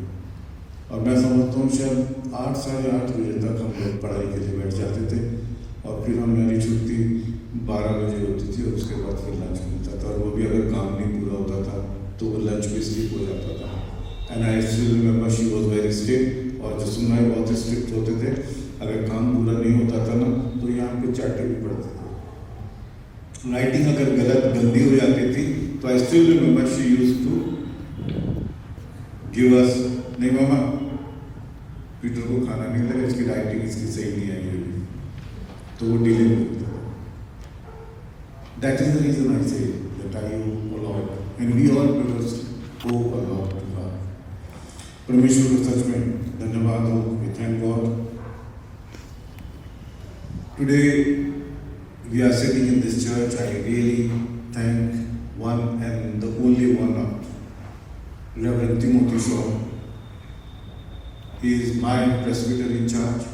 और मैं समझता हूँ शायद 8 साढ़े 8 बजे तक हम लोग पढ़ाई के लिए बैठ जाते थे, और फिर हमारी छुट्टी 12 बजे होती थी, और उसके बाद फिर लंच मिलता था। और वो भी अगर काम नहीं पूरा होता था तो वो लंच भी स्किप हो जाता था। And I still remember she was very strict, और जसुन भाई बहुत स्ट्रिक्ट होते थे। अगर काम पूरा नहीं होता था ना तो यहाँ पे चाटे भी पड़ते थे। राइटिंग अगर गलत गंदी हो जाती थी तो I still remember she used to give us, नहीं मामा पीटर को खाना नहीं लगा, इसकी राइटिंग इसकी सही नहीं आई है, तो वो डिले हो गया। That is the reason I say that I owe a lot, and we all brothers owe a lot to God. परमेश्वर को सच में धन्यवाद हो। We thank God. Today we are sitting in this church. I really thank one and the only one, Reverend Timothy Shaw. He is my presbyter in charge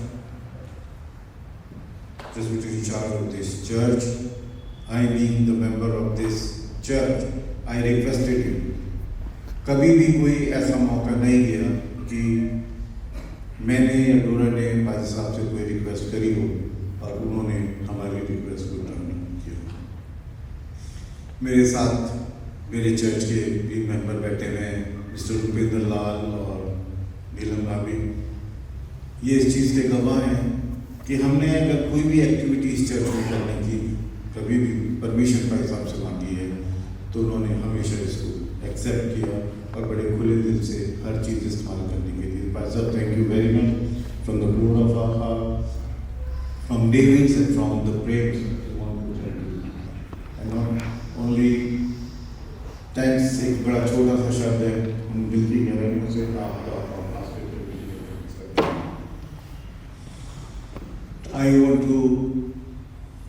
of this church. I being the member of this church, I requested him. कभी भी कोई ऐसा मौका नहीं गया कि मैंने या डोरा ने पाजी साहब से कोई रिक्वेस्ट करी हो और उन्होंने हमारी रिक्वेस्ट को टर्न किया। मेरे साथ मेरे चर्च के भी मेंबर बैठे हुए हैं, मिस्टर रुपेंद्र लाल और नीलम भाभी। ये इस चीज़ के गवाह हैं कि हमने अगर कोई भी एक्टिविटी इस चर्च में करने की कभी भी परमिशन का हिसाब से मांगी है तो उन्होंने हमेशा इसको एक्सेप्ट किया और बड़े खुले दिल से हर चीज़ इस्तेमाल करने के लिए। भाई साहब, thank you very much from the board of our heart, from Davids and from the prayers we want to thank you. And not only thanks एक बड़ा छोटा सा शब्द है, हम दिल की गहराइयों से आपका I want to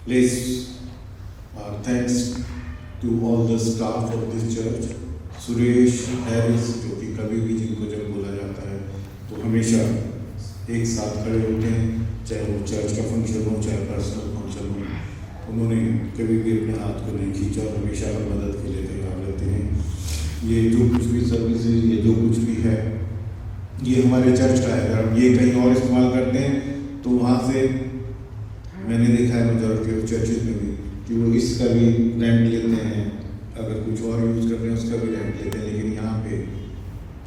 place thanks to all the staff of this church. Suresh, Harris, जो कि कभी भी जिनको जब बोला जाता है तो हमेशा एक साथ खड़े होते हैं, चाहे वो चर्च का फंक्शन हो चाहे पर्सनल फंक्शन हो। उन्होंने कभी भी अपने हाथ को नहीं खींचा और हमेशा मदद के लिए तैयार रहते हैं। ये जो कुछ भी सर्विसेज, ये जो कुछ भी है, ये हमारे चर्च का है। अगर हम ये कहीं और इस्तेमाल करते हैं तो वहाँ से मैंने देखा है मेजॉरिटी ऑफ चर्चेज में भी कि वो इसका भी रेंट लेते हैं, अगर कुछ और यूज़ कर रहे हैं उसका भी रेंट लेते हैं। लेकिन यहाँ पे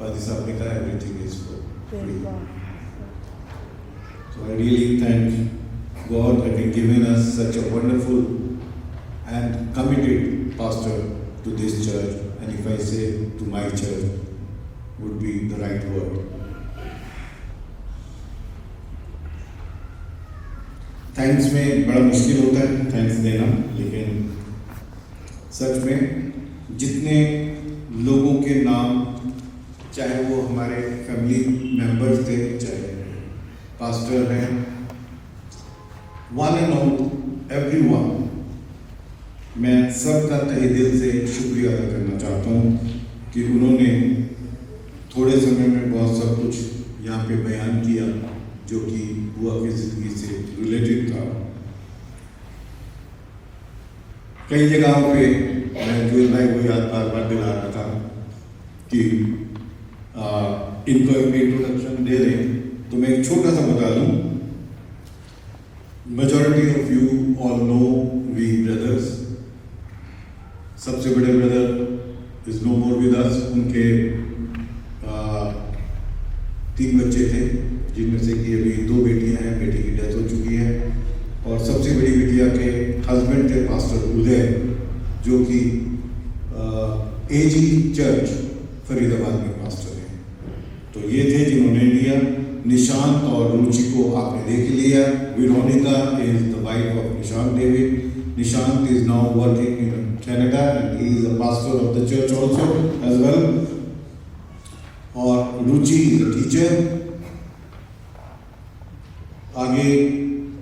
पादी साहब ने कहा everything is free. So I really thank God that he given us such a wonderful and committed pastor to this church, and if I say to my church would be the right word. Thanks में बड़ा मुश्किल होता है thanks देना, लेकिन सच में जितने लोगों के नाम, चाहे वो हमारे फैमिली मेंबर्स थे, चाहे पास्टर हैं, वन एंड ऑल एवरीवन, मैं सबका तहे दिल से शुक्रिया अदा करना चाहता हूँ कि उन्होंने थोड़े समय में बहुत सब कुछ यहाँ पे बयान किया जो कि बुआ की ज़िंदगी से रिलेटेड था। कई जगहों पे मैं जोल भाई को याद बार बार दिला रहा था कि इनको एक इंट्रोडक्शन दे दें, तो मैं एक छोटा सा बता दूं। Majority of you all know we brothers. सबसे बड़े brother is no more with us. उनके 3 बच्चे थे, जिनमें से कि अभी 2 बेटियां हैं, बेटी की डेथ हो चुकी है, और सबसे बड़ी बिटिया के हस्बैंड थे पास्टर उदय, जो कि एजी चर्च फरीदाबाद में पास्टर हैं। तो ये थे जिन्होंने लिया। निशांत और रुचि को आपने देख लिया। Veronica is the wife of Nishant David. Nishant is now working in Canada and he is a pastor of the church also as well. Ruchi is a teacher. आगे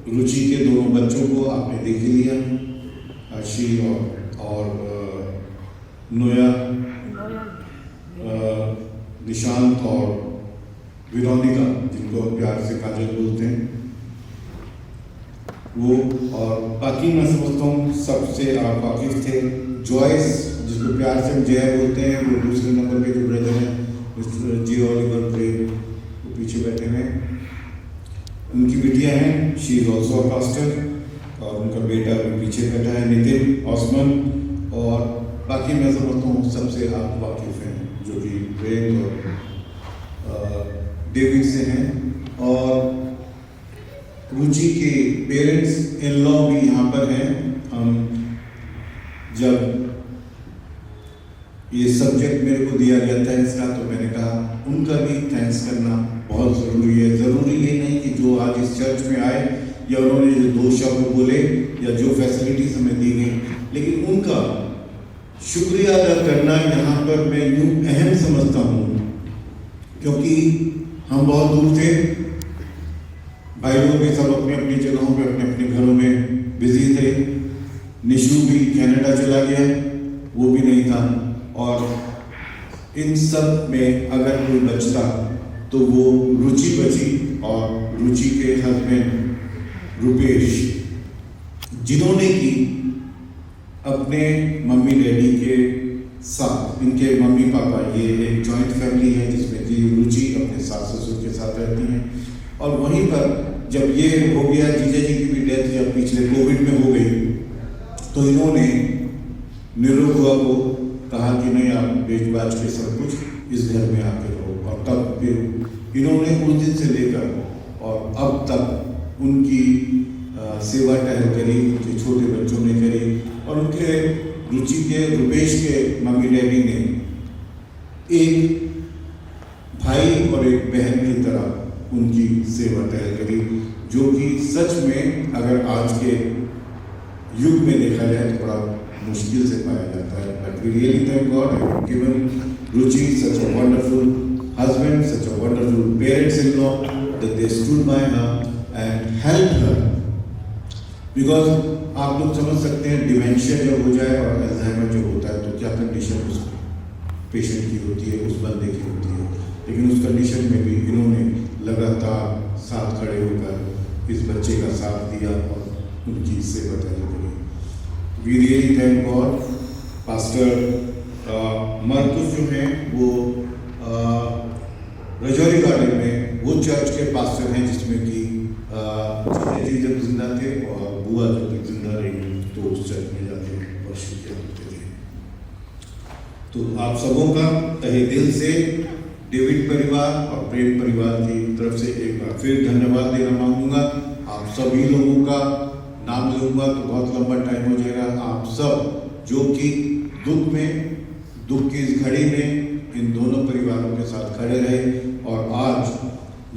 रुचि के दोनों बच्चों को आपने देख लिया, अर्शी और नोया, निशांत और विरोनिका, जिनको प्यार से काजल बोलते हैं, वो। और बाकी मैं समझता हूँ सबसे आप वाकिफ थे। जॉयस, जिसको प्यार से हम जय बोलते हैं, वो दूसरे नंबर पे जो ब्रदर हैं, मिस्टर जी ऑलिवर प्रेम, वो पीछे बैठे हैं। उनकी बिटिया हैं, she is also a pastor, और उनका बेटा भी पीछे बैठा है, नितिन ऑसमन। और बाकी मैं समझता हूँ सबसे आप वाकिफ हैं, जो कि प्रेम और डेविड से हैं। और रुचि के पेरेंट्स इन लॉ भी यहाँ पर हैं। हम जब ये सब्जेक्ट मेरे को दिया गया था इसका, तो मैंने कहा उनका भी थैंक्स करना बहुत ज़रूरी है। ज़रूरी ये नहीं कि जो आज इस चर्च में आए या उन्होंने जो 2 शब्द बोले या जो फैसिलिटीज़ हमें दी गई, लेकिन उनका शुक्रिया अदा करना यहाँ पर मैं यूँ अहम समझता हूँ, क्योंकि हम बहुत दूर थे, भाई लोग भी सब अपनी अपनी जगहों पे अपने अपने घरों में बिजी थे। निशु भी कनाडा चला गया, वो भी नहीं था। और इन सब में अगर कोई बचता तो वो रुचि बची, और रुचि के हस्बैंड रुपेश, जिन्होंने कि अपने मम्मी डैडी के साथ, इनके मम्मी पापा, ये एक जॉइंट फैमिली है जिसमें कि रुचि अपने सास ससुर के साथ रहती हैं। और वहीं पर जब ये हो गया, जीजा जी की भी डेथ जब पिछले कोविड में हो गई, तो इन्होंने निरुआ को कहा कि नहीं, आप बेच बाज के सब कुछ इस घर में आके रहो। और तब फिर इन्होंने उस दिन से लेकर और अब तक उनकी सेवा टहल करी, उनके छोटे बच्चों ने करी, और उनके रुचि के रुपेश के मम्मी डैडी ने एक भाई और एक बहन की तरह उनकी सेवा टहल करी, जो कि सच में अगर आज के युग में देखा जाए तो बड़ा मुश्किल से पाया जाता है। But we really thank God have given Ruchi such a wonderful husband, such a wonderful parents in law, that they stood by her and help her. Because आप लोग समझ सकते हैं, डिमेंशिया जब हो जाए और अल्जाइमर जब होता है तो क्या कंडीशन उस पेशेंट की होती है, उस बंदे की होती है। लेकिन उस कंडीशन में भी इन्होंने लगातार साथ खड़े होकर इस बच्चे का साथ दिया और उनकी सेवा करी। We really thank God. Pastor Marcus जो हैं वो रजौरी गार्डन में वो चर्च के पास्टर हैं जिसमें कि जी जब जिंदा थे और बुआ जब जिंदा रही तो उस चर्च में जाके वर्शिप किया करते थे। तो आप सबों का तहे दिल से डेविड परिवार और प्रेम परिवार की तरफ से एक बार फिर धन्यवाद देना मांगूंगा। आप सभी लोगों का नाम लूँगा तो बहुत लंबा टाइम हो जाएगा। आप सब जो कि दुख की इस घड़ी में इन दोनों परिवारों के साथ खड़े रहे और आज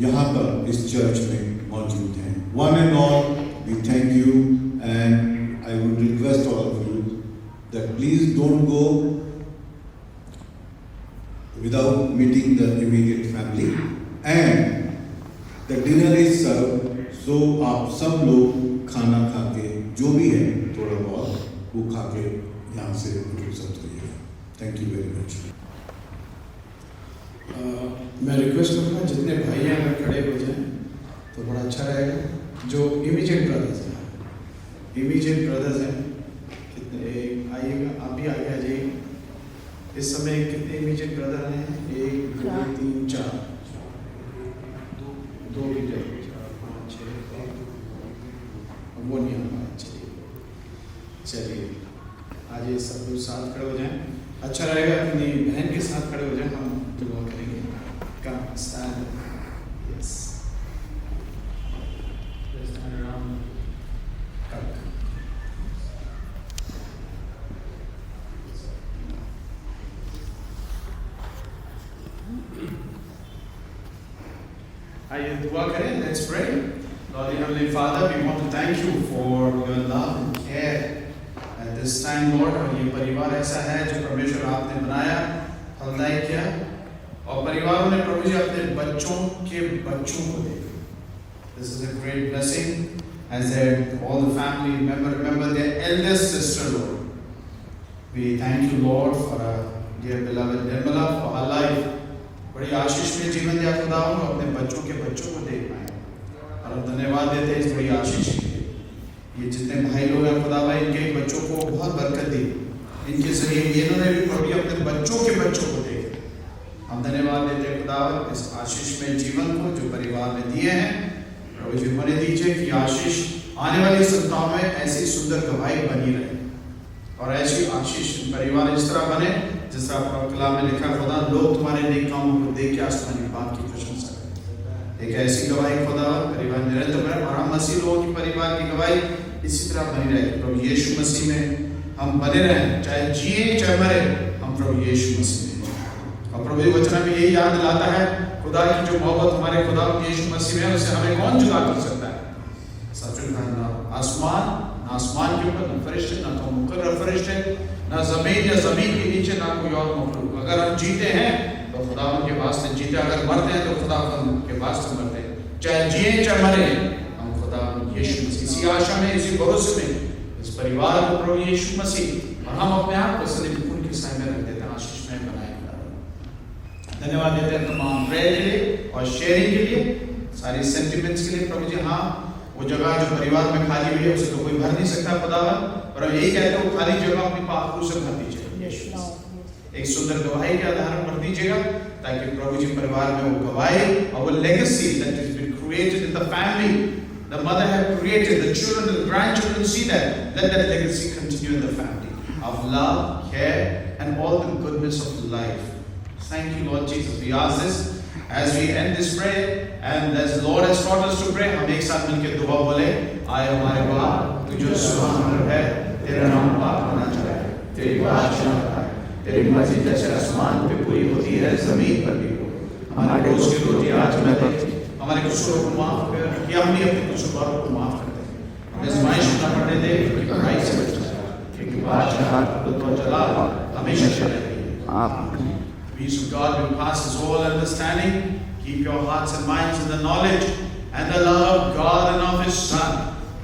यहाँ पर इस चर्च में मौजूद हैं। One and all we thank you and I would request all of you that please don't go without meeting the immediate family and the dinner is served, so आप सब लोग खाना खा के जो भी है थोड़ा बहुत वो खा के यहाँ से रुखसत करिएगा। Thank you very much. मैं रिक्वेस्ट करूँगा जितने भाई हैं अगर खड़े हो जाएं तो बड़ा अच्छा रहेगा। जो इमीडिएट ब्रदर्स हैं कितने आइएगा, आप भी आगे आ जाइए। इस समय कितने इमीडिएट ब्रदर हैं? 1 2 3 4 दो भी 4 5 6 वो नहीं आ पा। चलिए आज ये सब लोग साथ खड़े हो जाएं, अच्छा रहेगा। अपनी बहन के साथ खड़े हो जाएं, हम दुआ करेंगे। कम स्टैंड। यस आइए दुआ करें। Let's pray. Lord Heavenly Father, we want to thank you for your love and care at this time, Lord। और ये परिवार ऐसा है जो परमेश्वर आपने बनाया, फलदायी किया, और परिवारों ने प्रभु जी अपने बच्चों के बच्चों को देखा. This is a great blessing as all the family remember their eldest sister, Lord. We thank you, Lord, for our dear beloved Nirmala, for her life. बड़ी आशीष में जीवन दिया खुदा, अपने बच्चों के बच्चों को देख पाए और हम धन्यवाद देते हैं इस बड़ी आशीष के लिए. ये जितने भाई लोग हैं खुदा भाई, इनके बच्चों को बहुत बरकत दी, इनके जरिए इन्होंने भी प्रभु अपने बच्चों के बच्चों को देखे. हम धन्यवाद देते हैं खुदा इस आशीष में जीवन को जो परिवार में दिए हैं. प्रभु जी होने दीजिए कि आशीष आने वाली सप्ताह में ऐसी सुंदर गवाही बनी रहे और ऐसी आशीष परिवार इस तरह बने जिस तरह कलाम में लिखा, खुदा लोग तुम्हारे नेक कामों को देख के आसमानी बात की प्रशंसा करें. एक ऐसी गवाही खुदा परिवार निरंतर बने और हम मसीह लोगों की परिवार की गवाही इसी तरह बनी रहे. प्रभु यीशु मसीह में हम बने रहें, चाहे जिए चाहे मरे, हम प्रभु यीशु मसीह में. और प्रभु वचन में यही याद दिलाता है खुदा की जो मोहब्बत हमारे खुदा यीशु मसीह में है, उससे हमें कौन जुदा कर सकता है. सच कहना, आसमान के ऊपर न फरिश्ते, न तो मुकर्रर फरिश्ते, न जमीन या जमीन के नीचे ना कोई और मखलूक. अगर हम जीते हैं तो खुदा के वास्ते जीते, अगर मरते हैं तो खुदा के वास्ते मरते हैं. चाहे जिए चाहे मरे, हम खुदा यीशु मसीह इसी आशा में, इसी भरोसे में इस परिवार को प्रभु यीशु मसीह और हम अपने आप को सदैव उनके साथ में रख देते हैं, आशीष में बनाए. धन्यवाद देते हैं तमाम प्रेयर के लिए और शेयरिंग के लिए, सारी सेंटिमेंट्स के लिए. प्रभु जी हाँ, वो जगह जो परिवार में खाली हुई है उसे तो कोई भर नहीं सकता खुदावा, पर हम यही कहते हैं वो खाली जगह अपनी पापों से भर दीजिएगा. एक सुंदर गवाही के आधार पर दीजिएगा ताकि प्रभु जी परिवार में वो गवाही और वो legacy that has been created in the family, the mother had created, the children and the grandchildren see that, let that legacy continue in the family of love, care and all the goodness of life. Thank you, Lord Jesus. We ask this as we end this prayer and as the Lord has taught us to pray. हम एक साथ मिलकर दुआ बोले. आए हमारे बाप तू जो सुभान है, तेरा नाम पाक होना चाहिए, तेरी बादशाह आए, तेरी मर्जी जैसे आसमान पे पूरी होती है जमीन पर भी हो. हमारे रोज की रोटी आज हमें दे, हमारे कसूरों को माफ कर कि हम भी अपने कसूरों को माफ कर दे. हमें आज़माइश न पड़ने दे, क्योंकि बुराई से बचा, क्योंकि बादशाह तो जलाल हमेशा चलेगी. Peace of God will passes all understanding. Keep your hearts and minds in the knowledge and the love of God and of His Son,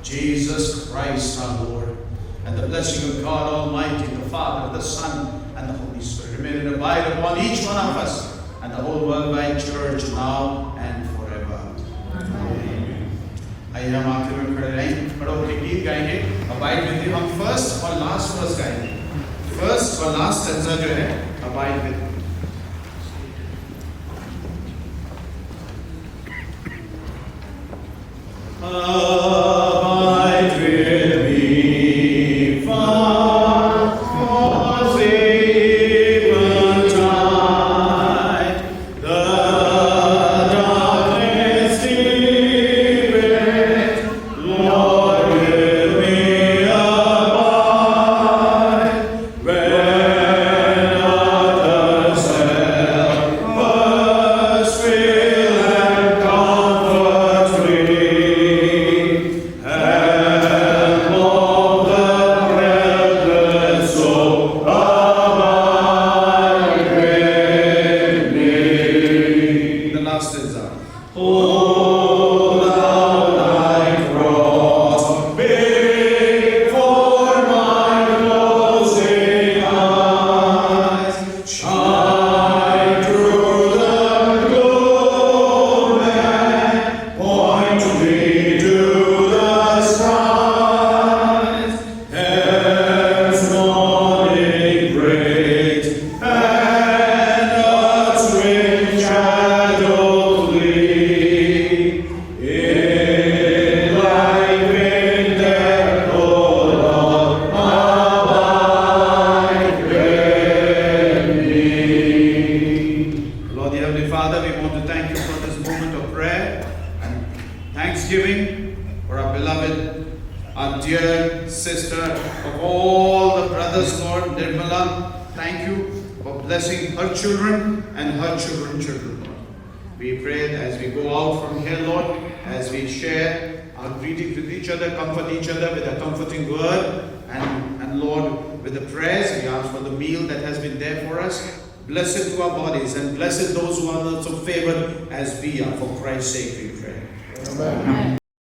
Jesus Christ our Lord. And the blessing of God Almighty, the Father, the Son, and the Holy Spirit remain and abide upon each one of us and the whole worldwide church now and forever. Amen. आइए हम आखिर में खड़े रहेंगे, बड़ों के गीत गाएंगे. Abide with Him. हम फर्स्ट और लास्ट वर्स गाएंगे. फर्स्ट और लास्ट stanza जो है, abide with Him. Abide with me, far for even time, the darkness deepest, Lord with me abide, when others help us fill and comfort free. blessed to our bodies, and blessed those who are not so favored as we are. For Christ's sake we pray. Amen.